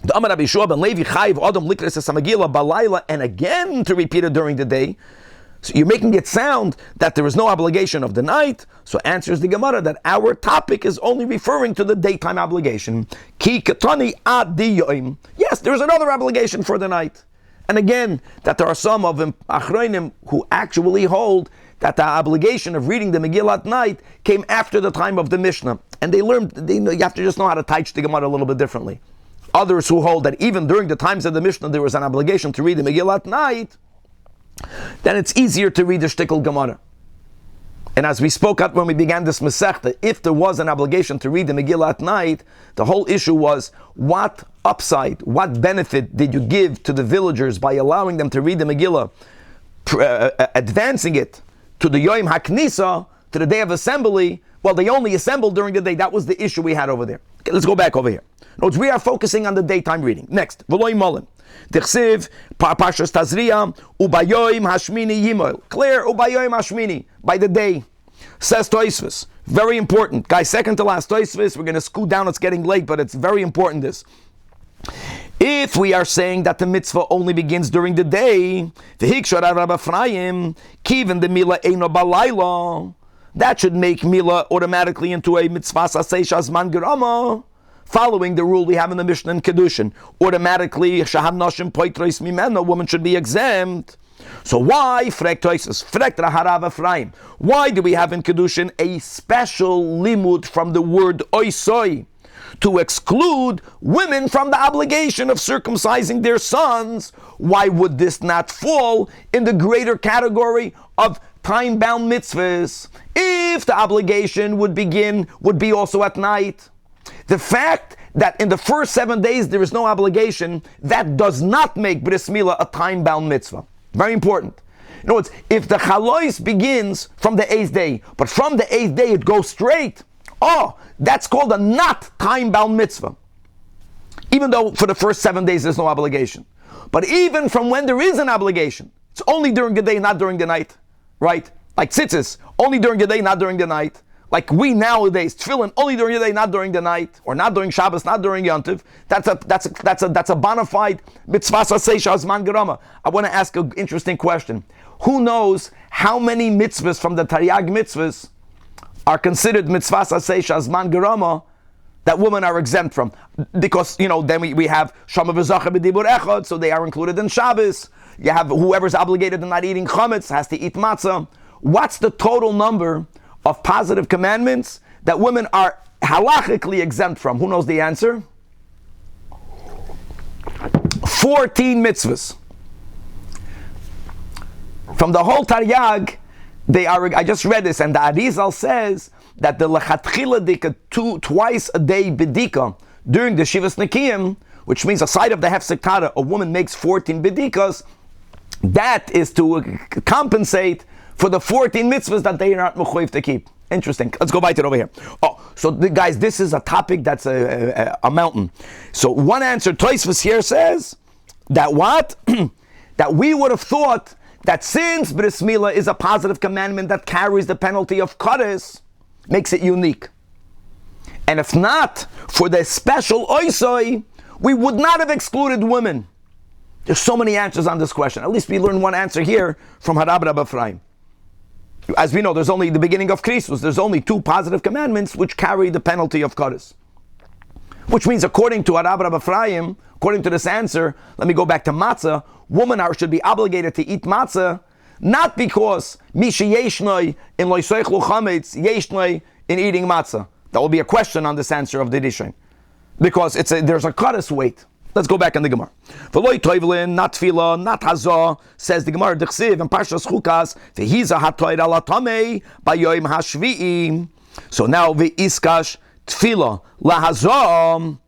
the Amar Rabbi Shua ben Levi Chayv Adam Likres Megillah Balayla, and again to repeat it during the day? So you're making it sound that there is no obligation of the night. So answers the Gemara that our topic is only referring to the daytime obligation. Ki katani ad diyoim. Yes, there is another obligation for the night. And again, that there are some of them achronim who actually hold that the obligation of reading the Megillah at night came after the time of the Mishnah. And you have to just know how to teach the Gemara a little bit differently. Others who hold that even during the times of the Mishnah there was an obligation to read the Megillah at night, then it's easier to read the Shtikl Gemara. And as we spoke at when we began this Masechta, if there was an obligation to read the Megillah at night, the whole issue was what upside, what benefit did you give to the villagers by allowing them to read the Megillah, advancing it to the Yom HaKnisa, to the day of assembly. Well, they only assembled during the day. That was the issue we had over there. Okay, let's go back over here. Notice we are focusing on the daytime reading. Next, V'loi Molen. Dichsiv, Parshas Tazria, Ubayoim Hashmini Yimol. Clear, Ubayoim Hashmini, by the day. Says Toisvis. Very important. Guys, second to last Toisvis, we're going to scoot down, it's getting late, but it's very important this. If we are saying that the mitzvah only begins during the day, Kivin the Mila Eino Balayla, that should make Mila automatically into a mitzvah Sasei Shazman Gerama, following the rule we have in the Mishnah and Kedushin. Automatically, Shaham Nashim Poitreis Mimena, a woman should be exempt. So why, Frek Toises, Frek Raharav Ephraim, why do we have in Kedushin a special limud from the word Oisoi to exclude women from the obligation of circumcising their sons? Why would this not fall in the greater category of time-bound mitzvahs if the obligation would be also at night? The fact that in the first 7 days there is no obligation, that does not make Bris Milah a time-bound mitzvah. Very important. In other words, if the chalois begins from the 8th day, but from the 8th day it goes straight, that's called a not time-bound mitzvah. Even though for the first 7 days there's no obligation. But even from when there is an obligation, it's only during the day, not during the night, right? Like tzitzis, only during the day, not during the night. Like we nowadays, tefillin, only during the day, not during the night, or not during Shabbos, not during Yom Tov. That's a bona fide mitzvah sasei shazman gerama. I want to ask an interesting question. Who knows how many mitzvahs from the Taryag mitzvahs are considered mitzvah sasei shazman gerama that women are exempt from? Because, then we have Shama v'zacha b'dibur echad, so they are included in Shabbos. You have whoever's obligated to not eating chametz has to eat matzah. What's the total number of positive commandments that women are halachically exempt from? Who knows the answer? 14 mitzvahs. From the whole Taryag, I just read this, and the Arizal says that the lechatchila dika twice a day bedika during the Shivas Nikiyim, which means aside of the hefsek tara, a woman makes 14 bedikas. That is to compensate for the 14 mitzvahs that they are not mechuyev to keep. Interesting. Let's go back to it over here. So guys, this is a topic that's a mountain. So one answer, Tosfos here says that what? That we would have thought that since Bris Milah is a positive commandment that carries the penalty of Kares, makes it unique. And if not for the special oisoi, we would not have excluded women. There's so many answers on this question. At least we learn one answer here from Harab Rab Ephraim. As we know, there's only the beginning of Krisus. There's only 2 positive commandments which carry the penalty of Kares. Which means, according to Harab Rab Ephraim, according to this answer, let me go back to matzah. Women should be obligated to eat matzah, not because misha yeshnoi in loiseichlu chametz yeshnoi in eating matzah. That will be a question on this answer of the Rishon, because there's a Kares weight. Let's go back in the Gemara. V'loi toivlin, not tefillah, not hazah, says the Gemara d'chsiv in Parshas Chukas, v'hiza hatoir ala tamei bayoim hashvi'i. So now v'iskash tefillah lahazah.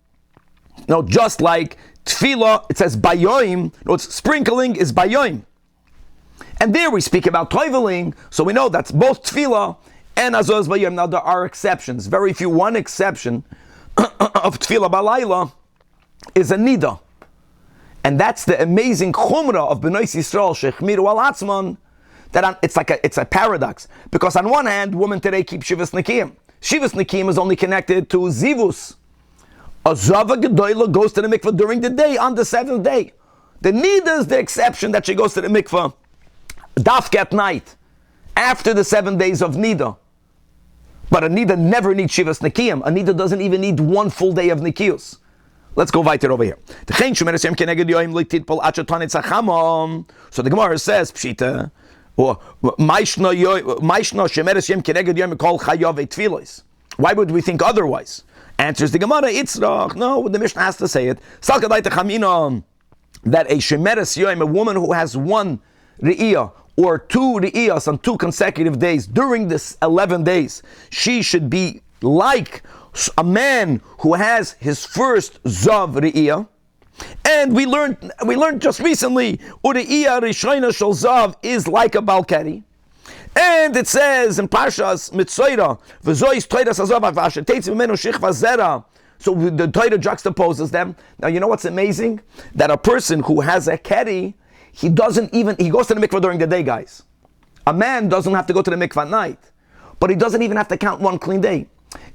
No, just like tefillah, it says bayoim. No, it's sprinkling is bayoim. And there we speak about toiveling, so we know that's both tefillah and hazah is bayoim. Now there are exceptions. Very few. One exception of tefillah balayla is a nida, and that's the amazing chumrah of Bnei Yisrael shechmiru al atzman. That it's a paradox, because on one hand, women today keep Shivas Nikiyim. Shivas Nikiyim is only connected to zivus. A zava gedoyla goes to the mikveh during the day on the 7th day. The nida is the exception, that she goes to the mikveh dafka at night after the 7 days of nida. But a nida never needs Shivas Nikiyim. A nida doesn't even need 1 full day of nikiyus. Let's go weiter over here. So the Gemara says, Pshita, why would we think otherwise? Answers the Gemara, no, the Mishnah has to say it. That a shemeres yoim, a woman who has 1 re'iyah or 2 re'iyahs on 2 consecutive days during this 11 days, she should be like a man who has his first zav re'iyah. And we learned just recently, ure'iyah rishayna shel zav is like a balkari. And it says in Parshas Mitzayra, v'zois toiras hazav avasher teitz v'menu shichva zera. So the Torah juxtaposes them. Now you know what's amazing? That a person who has a keri, he goes to the mikvah during the day, guys. A man doesn't have to go to the mikvah at night, but he doesn't even have to count 1 clean day.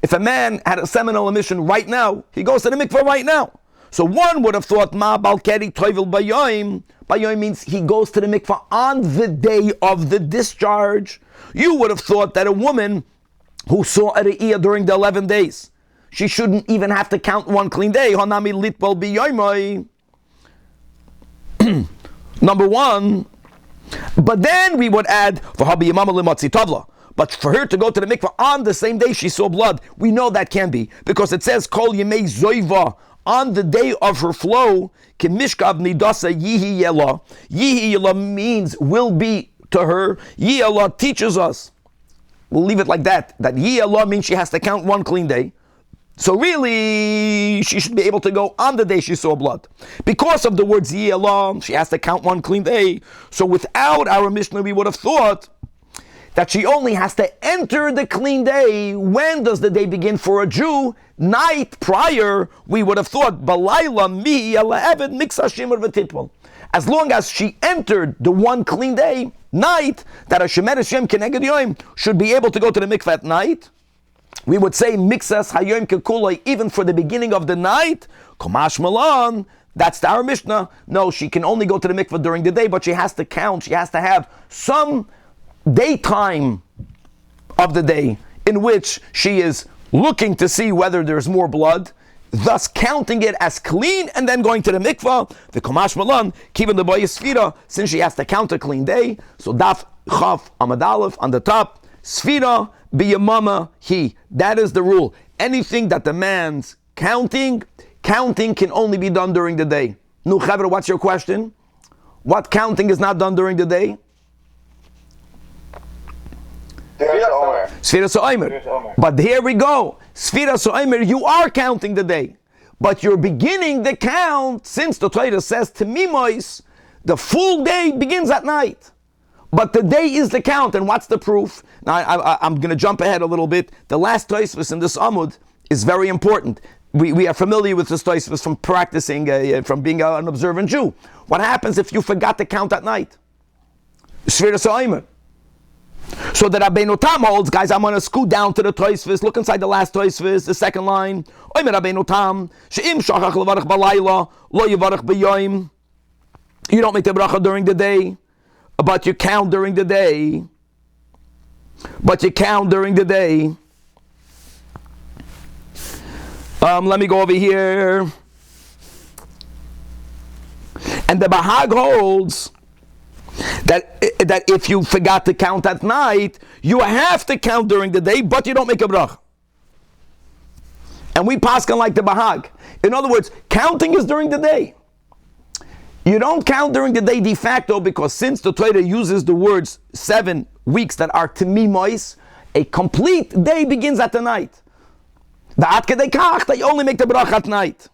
If a man had a seminal emission right now, he goes to the mikvah right now. So one would have thought, ma balkeri toivil bayoim. Bayoim means he goes to the mikvah on the day of the discharge. You would have thought that a woman who saw a re'iyah during the 11 days, she shouldn't even have to count 1 clean day. Hanami litbal biyoimai. Number 1. But then we would add, v'habi yamama limatzi tavla. But for her to go to the mikvah on the same day she saw blood, we know that can be, because it says kol yemei zoiva, on the day of her flow, kimishkav nidasa yihi yela. Yihi yela means will be to her. Yihi yela teaches us. We'll leave it like that. That yihi yela means she has to count 1 clean day. So really, she should be able to go on the day she saw blood. Because of the word Ziyala, she has to count one clean day. So without our Mishnah, we would have thought that she only has to enter the clean day. When does the day begin for a Jew? Night prior, we would have thought, Balayla mi evet miksa shimur v'titpol. As long as she entered the one clean day, night, that a shemer Hashem keneged yoim should be able to go to the mikveh at night. We would say mixas hayom kekulay even for the beginning of the night. Komash malan. That's our Mishnah. No, she can only go to the mikveh during the day, but she has to count. She has to have some daytime of the day in which she is looking to see whether there's more blood, thus counting it as clean and then going to the mikveh. The komash malan, keeping the boy sfira, since she has to count a clean day. So daf chaf amad aleph on the top, sfira biyamama he. That is the rule. Anything that demands counting can only be done during the day. Nu chavra, what's your question? What counting is not done during the day? Sfira So'omer. But here we go. Sfira So'omer, you are counting the day. But you're beginning the count, since the Torah says to Mimois, the full day begins at night. But the day is the count, and what's the proof? Now, I'm going to jump ahead a little bit. The last Tosfos in this Amud is very important. We are familiar with this Tosfos from practicing, from being an observant Jew. What happens if you forgot to count at night? Sfira So'omer. So the Rabbeinu Tam holds, guys, I'm going to scoot down to the Tosfos, look inside the last Tosfos, the second line. Oimer Rabbeinu Tam, she'im shachach levarach balayla, lo yivarach b'yoim. You don't make the bracha during the day, but you count during the day. Let me go over here. And the Bahag holds that if you forgot to count at night, you have to count during the day, but you don't make a bracha. And we paskin like the Bahag. In other words, counting is during the day. You don't count during the day de facto, because since the Torah uses the words 7 weeks that are temimois, a complete day begins at the night. The ad kedei kach, they only make the bracha at night.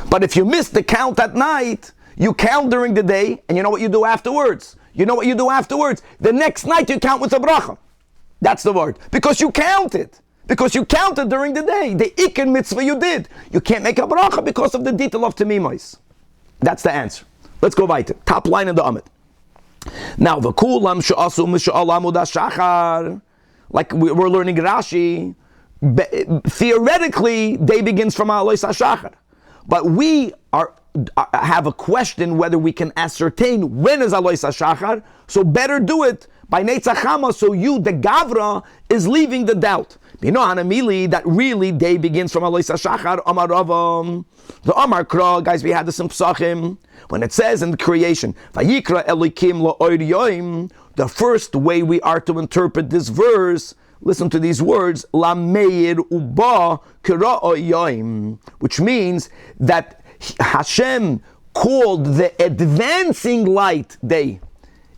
But if you miss the count at night, you count during the day, and you know what you do afterwards? The next night you count with a bracha. That's the word. Because you counted during the day. The iken mitzvah you did. You can't make a bracha because of the detail of temimois. That's the answer. Let's go weiter. Top line in the Amid. Now, v'kulam she'asu misha'al amud hashachar. Like we're learning Rashi. Theoretically, day begins from Alois hashachar. But we have a question whether we can ascertain when is Alois hashachar. So better do it by Netzach Chama, so you, the Gavra, is leaving the doubt. You know, Hanamili, that really day begins from Alois hashachar, Amar Ravam. The Amar Kra, guys, we had this in Psachim, when it says in the creation, Vayikra Elikim la'or yoim, the first way we are to interpret this verse, listen to these words, La meir uba kira yoim, which means that Hashem called the advancing light day.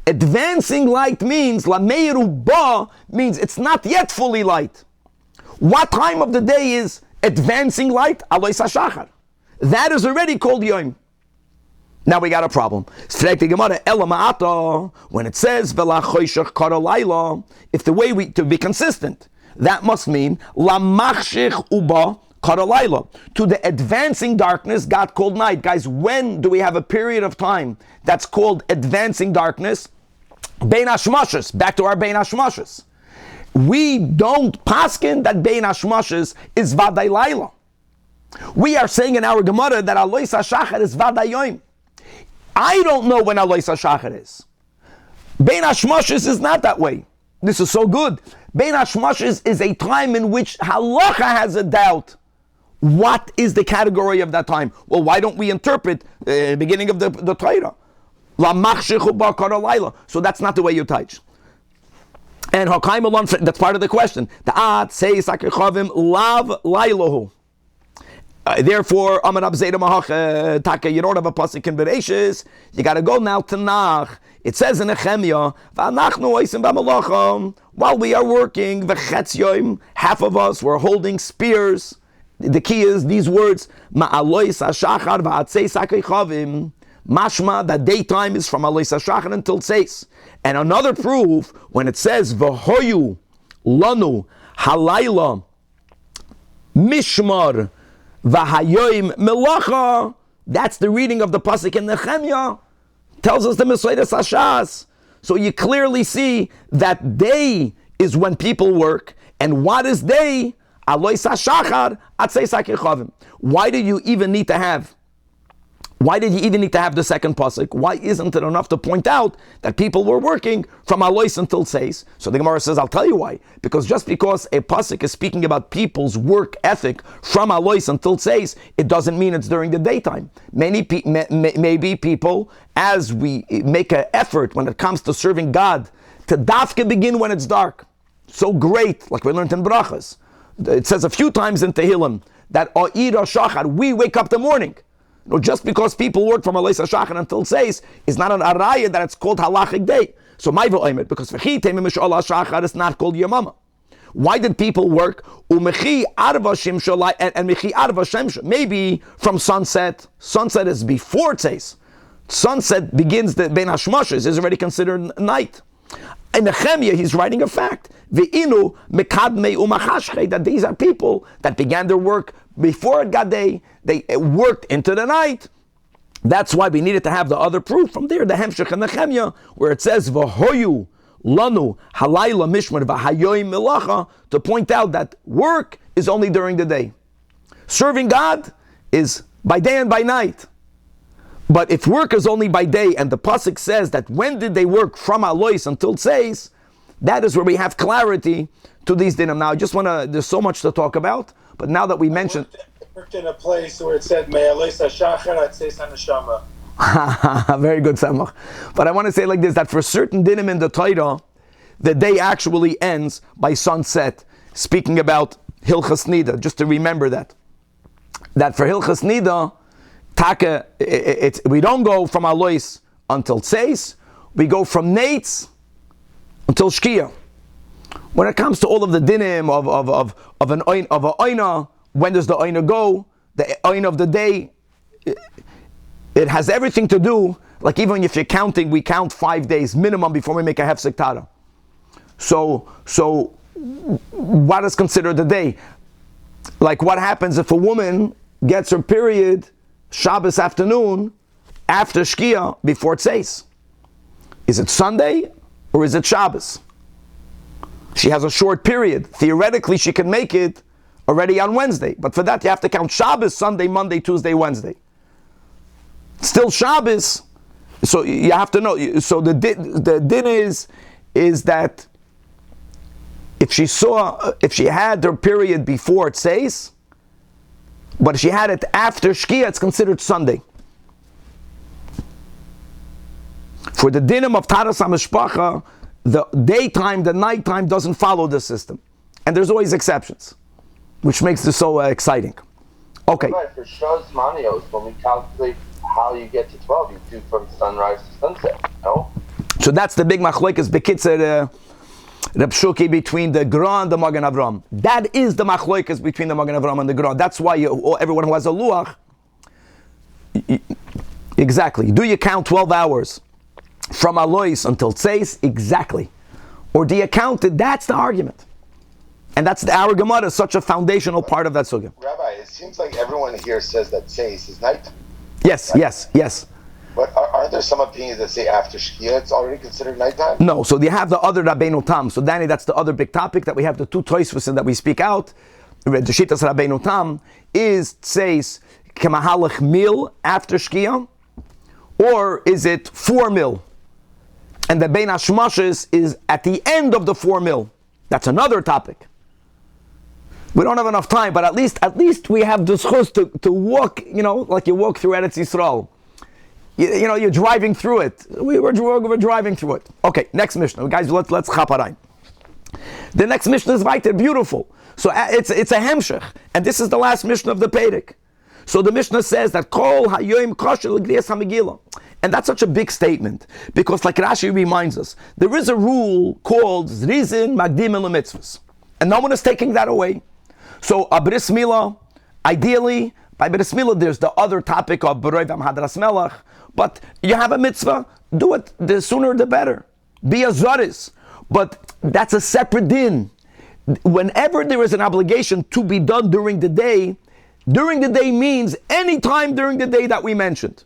Advancing light means, La meir uba, means it's not yet fully light. What time of the day is advancing light? Alois hashachar. That is already called Yom. Now we got a problem. When it says if the way to be consistent, that must mean to the advancing darkness, God called night. Guys, when do we have a period of time that's called advancing darkness? Bein hashmashos. Back to our Bein hashmashos. We don't paskin that Bein hashmashos is vaday laila. We are saying in our Gemara that Alois hashachar is vadayoim. I don't know when Alois hashachar is. Bein hashmashos is not that way. This is so good. Bein hashmashos is a time in which halacha has a doubt. What is the category of that time? Well, why don't we interpret the beginning of the Torah? So that's not the way you teach. And that's part of the question. The ad says lav lailahu. Therefore, you don't have a pasuk in Bereshis. You got to go now to Nach. It says in Nehemiah, while we are working, half of us were holding spears. The key is these words, mashma, that daytime is from Alois HaShachar until Tzeis. And another proof, when it says, V'hoyu lanu halayla mishmar v'hayoim melacha, that's the reading of the pasuk in Nehemiah, tells us the Meseidas Hashas. So you clearly see that day is when people work, and what is day? Alois HaShachar atzei sakechavim. Why did you even need to have the second pasuk? Why isn't it enough to point out that people were working from Alois until Tzeis? So the Gemara says, I'll tell you why. Because just because a pasuk is speaking about people's work ethic from Alois until Tzeis, it doesn't mean it's during the daytime. Maybe people, as we make an effort when it comes to serving God, to dafke begin when it's dark. So great, like we learned in Brachas. It says a few times in Tehillim that O'ira Shachar, we wake up the morning. No, just because people work from Alois HaShachar until Tzeis is not an araya that it's called halachic day. So my v'oimet, because v'chi teimim mish'ol HaShachar is not called Yamama. Why did people work? U'mechi arva shimsholai and mechi arva shemsho. Maybe from sunset. Sunset is before Tzeis. Sunset begins the Ben Hashmoshes, is already considered night. In Nehemiah, he's writing a fact. Ve'inu mekadmei umachashchei, that these are people that began their work before it got day. They worked into the night. That's why we needed to have the other proof from there, the Hemshech and Nehemiah, where it says V'hoyu lanu halayla mishmar v'hayoim melacha, to point out that work is only during the day. Serving God is by day and by night. But if work is only by day, and the pasuk says that when did they work from Alois until Tzeis, that is where we have clarity to these dinim. Now, I just want to, there's so much to talk about, but now that we mentioned... I worked in a place where it said, May Alois HaShachar atzei saneshama. Very good, Samach. But I want to say like this, that for certain dinim in the Torah, the day actually ends by sunset. Speaking about Hilchas Nida, just to remember that. That for Hilchas Nida, Taka, we don't go from Alois until Tzeis, we go from Nates until Shkia. When it comes to all of the dinim of an oina, when does the oina go? The oina of the day, it has everything to do, like even if you're counting, we count 5 days minimum before we make a hefsek tara. So what is considered the day? Like what happens if a woman gets her period Shabbos afternoon after Shkia before Tzeis? Is it Sunday or is it Shabbos? She has a short period. Theoretically, she can make it already on Wednesday. But for that, you have to count Shabbos, Sunday, Monday, Tuesday, Wednesday. Still Shabbos. So you have to know. So the din is that if she had her period before Tzeis, but if she had it after Shkia, it's considered Sunday. For the dinim of Taras HaMishpacha, the daytime, the nighttime doesn't follow the system. And there's always exceptions, which makes this so exciting. Okay. Right, for Shos Manios, when we calculate how you get to 12, you do from sunrise to sunset, no? So that's the big machlokes bekitzer Reb Shuki between the Gra and the Magen Avram. That is the machlokes between the Magen Avram and the Gra. That's why everyone who has a luach, exactly. Do you count 12 hours from Alois until Tzeis? Exactly. Or do you count it? That's the argument. And that's our Gemara is such a foundational part of that sugya. Rabbi, it seems like everyone here says that Tzeis is night. Yes, right? Yes. But aren't there some opinions that say after Shkia it's already considered nighttime? No, so you have the other Rabbeinu Tam. So Danny, that's the other big topic that we have the two Tosfos that we speak out. The Shitas Rabbeinu Tam is Tzeis Kemahalach Mil after Shkia, or is it 4 mil? And the Bein Hashmoshes is at the end of the 4 mil. That's another topic. We don't have enough time, but at least we have the schus to walk, like you walk through Eretz Yisrael. You're driving through it. We're driving through it. Okay, next Mishnah. Guys, let's chaparayim. The next Mishnah is weiter, beautiful. So it's a hemshech. And this is the last Mishnah of the Perek. So the Mishnah says that Kol Hayoim Kosher L'Griyas HaMegillah. And that's such a big statement, because like Rashi reminds us, there is a rule called Zrizin Magdim Mitzvahs. And no one is taking that away. So a Bris Milah, ideally, by Bris Milah there's the other topic of B'roiv Hadras Melech, but you have a mitzvah, do it, the sooner the better. Be a Zaris. But that's a separate din. Whenever there is an obligation to be done during the day means any time during the day that we mentioned.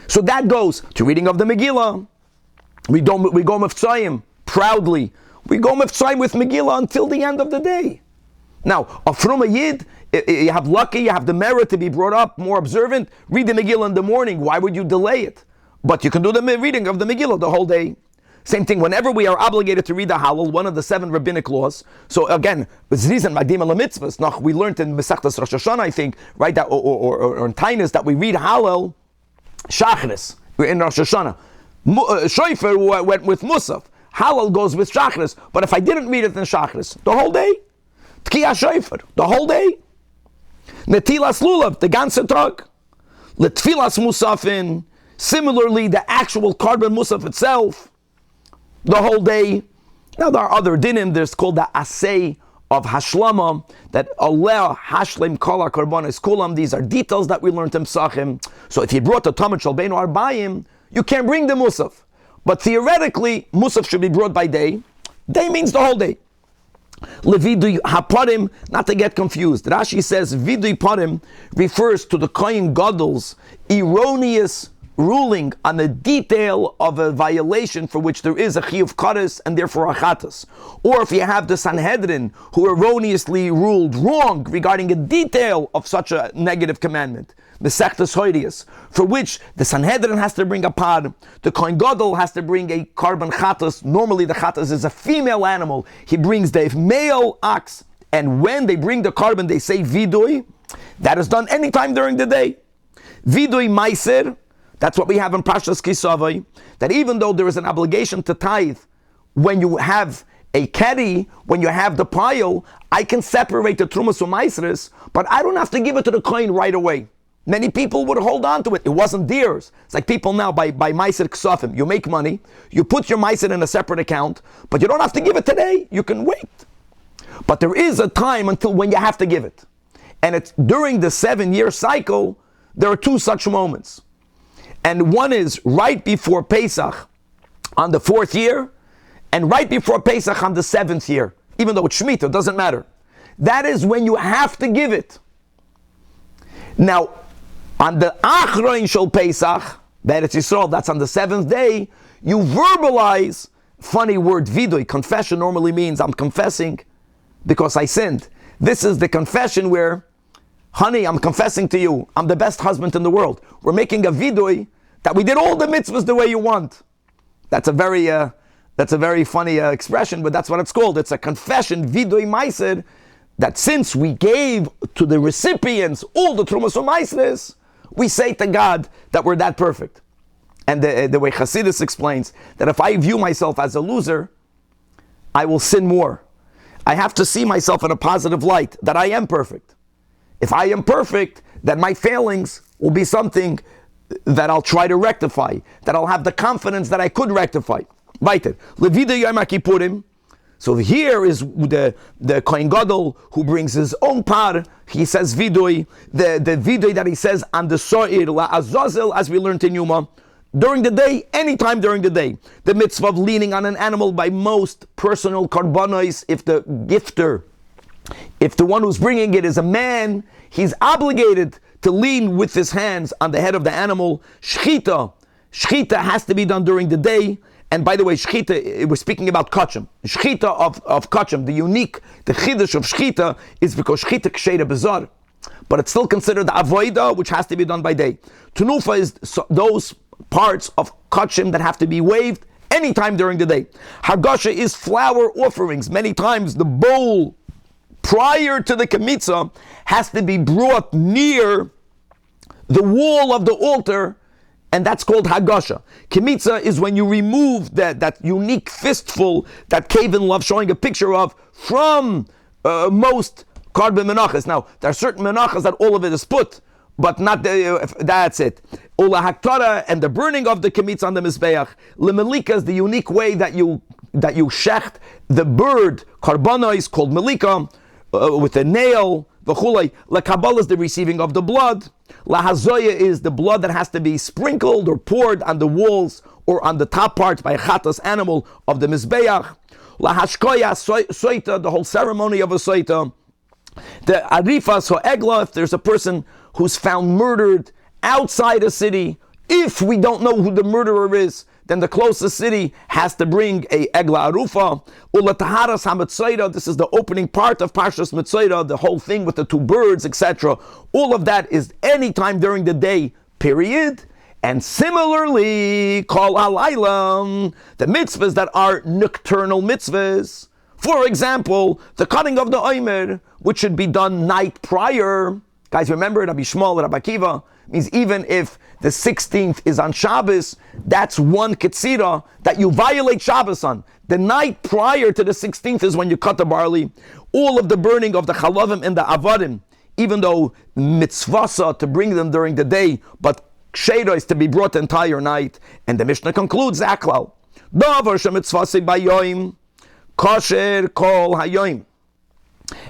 So that goes to reading of the Megillah. We go Meftzayim proudly. We go Meftzayim with Megillah until the end of the day. Now, a from a Yid, you have the merit to be brought up, more observant. Read the Megillah in the morning. Why would you delay it? But you can do the reading of the Megillah the whole day. Same thing, whenever we are obligated to read the Hallel, one of the 7 rabbinic laws. So again, Zrizan Magdim Ala Mitzvahs, we learned in Mesechtas Rosh Hashanah, I think, right, that, or in Tainis, that we read Hallel, Shachris, in Rosh Hashanah. Shofar went with Musaf. Hallel goes with Shachris. But if I didn't read it in Shachris, the whole day, Tkiyah Shofar, the whole day, Netilas Lulav, the ganze Tag, Letfilas Musafin, similarly, the actual carbon Musaf itself, the whole day. Now there are other dinim. There's called the asay of hashlama, that aleh hashlim kol hakarbanos kulam. These are details that we learned in Psachim. So if you brought the tamid shel beinu arbayim, you can't bring the musaf. But theoretically, musaf should be brought by day. Day means the whole day. Levidui haparim, not to get confused. Rashi says vidui parim refers to the kohen gadol's erroneous ruling on the detail of a violation for which there is a chiyuv kares and therefore a chatas. Or if you have the Sanhedrin who erroneously ruled wrong regarding a detail of such a negative commandment, Mesechtas Hoirius, for which the Sanhedrin has to bring a par, the Kohen Gadol has to bring a carbon chatas. Normally the chatas is a female animal. He brings the male ox, and when they bring the carbon they say vidui. That is done anytime during the day. Vidui meiser, that's what we have in Parshas Kisavai, that even though there is an obligation to tithe, when you have a keri, when you have the pile, I can separate the trumas from maisres, but I don't have to give it to the kohen right away. Many people would hold on to it. It wasn't theirs. It's like people now by meiser ksafim. You make money, you put your meiser in a separate account, but you don't have to give it today. You can wait. But there is a time until when you have to give it. And it's during the 7-year cycle, there are 2 such moments. And one is right before Pesach on the 4th year, and right before Pesach on the 7th year, even though it's Shemitah, it doesn't matter. That is when you have to give it. Now, on the Achroin Shel Pesach, Beretz Yisrael, that's on the 7th day, you verbalize, funny word, vidui, confession normally means I'm confessing because I sinned. This is the confession where, honey, I'm confessing to you, I'm the best husband in the world. We're making a vidui that we did all the mitzvahs the way you want. That's a very funny expression, but that's what it's called. It's a confession, vidui meiser, that since we gave to the recipients all the trumas from meisres, we say to God that we're that perfect. And the way Hasidus explains, that if I view myself as a loser, I will sin more. I have to see myself in a positive light, that I am perfect. If I am perfect, then my failings will be something that I'll try to rectify, that I'll have the confidence that I could rectify. Weiter. Levida Yom HaKippurim. So here is the Kohen Gadol who brings his own par. He says vidui, the vidui that he says on the so'ir la'azazel, as we learned in Yuma, during the day, anytime during the day. The mitzvah of leaning on an animal by most personal karbanos, if the gifter, if the one who's bringing it is a man, he's obligated to lean with his hands on the head of the animal. Shchita has to be done during the day. And by the way, shchita, we're speaking about kachim. Shchita of kachim, the chiddush of shchita is because shchita ksheira bezar. But it's still considered the avoida, which has to be done by day. Tenufa is those parts of kachim that have to be waved anytime during the day. Hagasha is flour offerings. Many times the bowl prior to the kmitza has to be brought near the wall of the altar, and that's called Hagasha. Kmitza is when you remove that unique fistful that Kevin loves showing a picture of from most carbon menachas. Now, there are certain menachas that all of it is put, but not that's it. Ula haktara, and the burning of the kemitz on the mizbeach. Lemelika is the unique way that you shecht the bird. Karbana is called melika with a nail. V'chulei lekabala is the receiving of the blood. Lahazoya is the blood that has to be sprinkled or poured on the walls or on the top parts by a chatas animal of the mizbeach. Lahashkoya soita, the whole ceremony of a soita. The arifas or egla, if there's a person who's found murdered outside a city, if we don't know who the murderer is, then the closest city has to bring a egla arufa. Ula taharas hametzaira, this is the opening part of Parshas Metzaira, the whole thing with the two birds, etc. All of that is any time during the day, period. And similarly, kol halayla, the mitzvahs that are nocturnal mitzvahs. For example, the cutting of the omer, which should be done night prior. Guys, remember Rabbi Shmuel, Rabbi Akiva, means even if the 16th is on Shabbos, that's one ketzira that you violate Shabbos on. The night prior to the 16th is when you cut the barley. All of the burning of the chalavim and the avadim, even though mitzvasa to bring them during the day, but Sheda is to be brought the entire night. And the Mishnah concludes, Aklal, Davar shemitzvasi bayoim, kosher kol hayoim.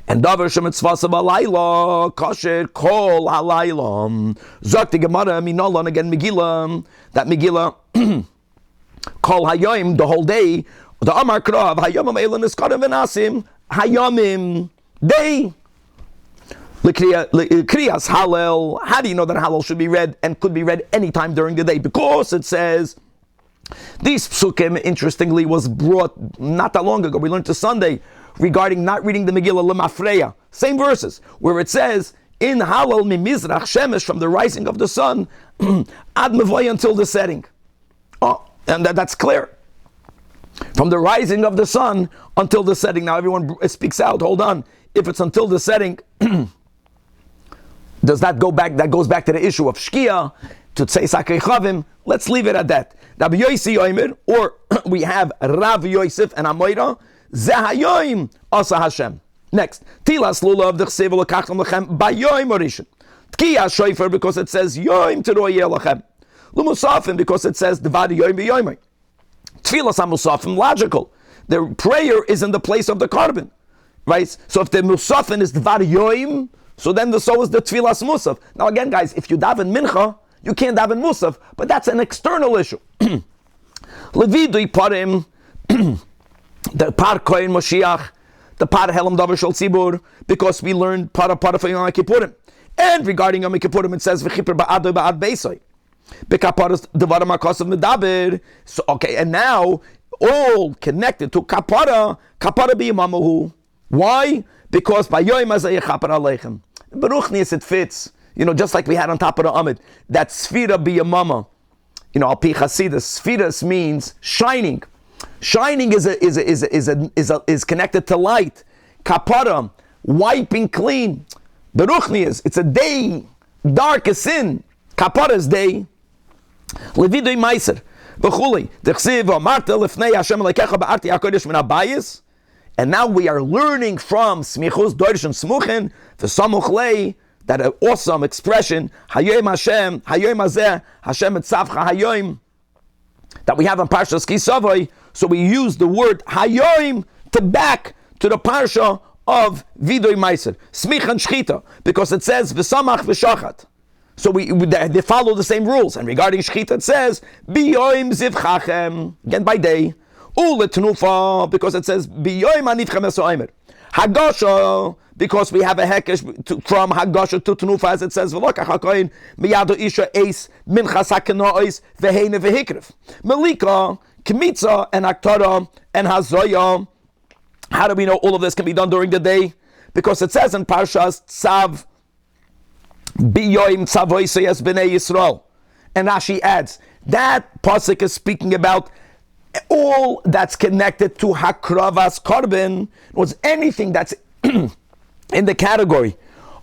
And Davar shemitzvasi balayla, kosher kol halayla. Zok the Gemara, Minolon, again Megillah, that Megillah, kol hayoim, the whole day, the Amar Krav, hayomim eilan iskarim v'nasim, hayomim, day. Kriyas Hallel. How do you know that Hallel should be read and could be read anytime during the day? Because it says, these psukim, interestingly, was brought not that long ago. We learned to Sunday regarding not reading the Megillah Lemafreya. Same verses, where it says, in Hallel mimizrach shemesh, from the rising of the sun, ad mevoy, until the setting. Oh, and that's clear. From the rising of the sun until the setting. Now everyone speaks out, hold on. If it's until the setting, does that go back? That goes back to the issue of Shkia, to say Sakei Chavim. Let's leave it at that. Rabbi Yosi Omer, or we have Rav Yosef and Amoira, Zehayoim Asa Hashem. Next, Tilas Lula of the Chsev Lekacham Lechem Bayoim Orishin. Tkiya Shoifer, because it says Yoim Teroye Lechem. Lumusafim, because it says Devad Yoim Beyoimai. Tfilas HaMusafim, logical. The prayer is in the place of the carbon. Right? So if the Musafim is Devad Yoim, so then so is the Tfilas Musaf. Now again, guys, if you daven Mincha, you can't daven Musaf, but that's an external issue. Levidui Parim, the Par Kohen Moshiach, the Par Helam Davar Shel Tzibur, because we learned Par for Yom Kippurim. And regarding Yom Kippurim, it says V'chipper ba'adoi ba'ad beisoi. B'kaparas Devarim HaKosav Medaber. So okay, and now all connected to Kapara b'Yimamahu. Why? Because by Yom Hazeh Yechaper Aleichem. Baruchnius, it fits. Just like we had on top of the Amid, that Sfira b'Yamama. Al Pi Chasidus, Sfiras means shining. Shining is connected to light. Kapara, wiping clean. Baruchnius, it's a day, dark as sin. Kapara's day. Levidui Meiser. B'chuli, Dechsiv Marta Lefnei Hashem Lekecha Ba'arti HaKodesh Min HaBayis. And now we are learning from Smichus Doirish and Smuchen, the Samuch Lei, that awesome expression, Hayoim Hashem, Hayoim Hazeh, Hashem Etzavcha Hayoim, that we have in Parshas Ki Savoy. So we use the word Hayoim to back to the Parsha of Vidoi Meiser, Smich and Shchita, because it says V'samach V'shachat. So they follow the same rules. And regarding Shchita, it says Biyoim Zivchachem, again by day. Ule Tnufa, because it says Biyoim Anivchem Esoimer. Hagasha, because we have a hekesh from Hagasha to Tnufa, as it says V'lokach HaKoyin Miyado Isha Eis Minchas HaKenois V'heine V'hikrif. Melika, Kmitza, and Aktara, and Hazoya. How do we know all of this can be done during the day? Because it says in Parshas Tzav, Biyoim Tzavoiseyes B'nei Yisrael. And Rashi adds, that pasuk is speaking about all that's connected to Hakravas Korban. Was anything that's in the category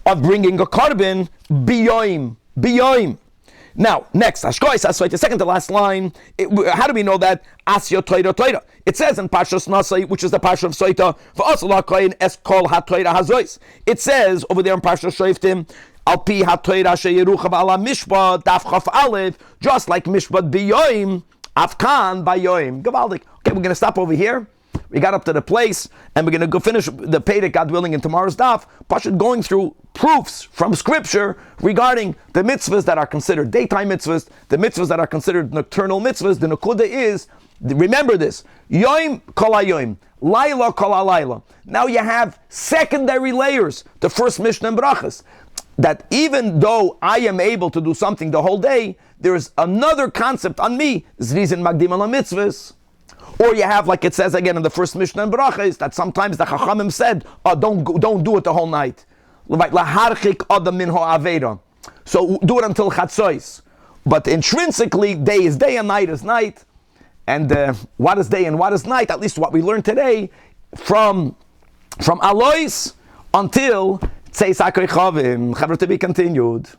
of bringing a Korban, Biyoim. Now, next, Ashkois Aswait, the second to last line. How do we know that? Asya Toira. It says in Parshas Nasai, which is the Parsha of Soita, V'asala Koyin Es Kol HaToira Hazois. It says over there in Parshas Shoftim, Al pi hatoira sheyeruchav ala mishpat daf chaf aleph, just like mishpat biyoim, afkan bayoim. Gavaldik. Okay, we're going to stop over here. We got up to the place, and we're going to go finish the Pedic, God willing, in tomorrow's daf. Pashut going through proofs from Scripture regarding the mitzvahs that are considered daytime mitzvahs, the mitzvahs that are considered nocturnal mitzvahs. The Nakuda is, remember this, Yoim kol hayoim, Laila kol halayla. Now you have secondary layers, the first Mishnah and Brachas, that even though I am able to do something the whole day, there is another concept on me, Zrizin Magdim ala mitzvahs. Or you have, like it says again in the first Mishnah and Barachas, that sometimes the Chachamim said, oh, don't do it the whole night. So do it until Chatzos. But intrinsically, day is day and night is night. And what is day and what is night? At least what we learned today, from Alois until Tzei Sakri Chavim. To be continued.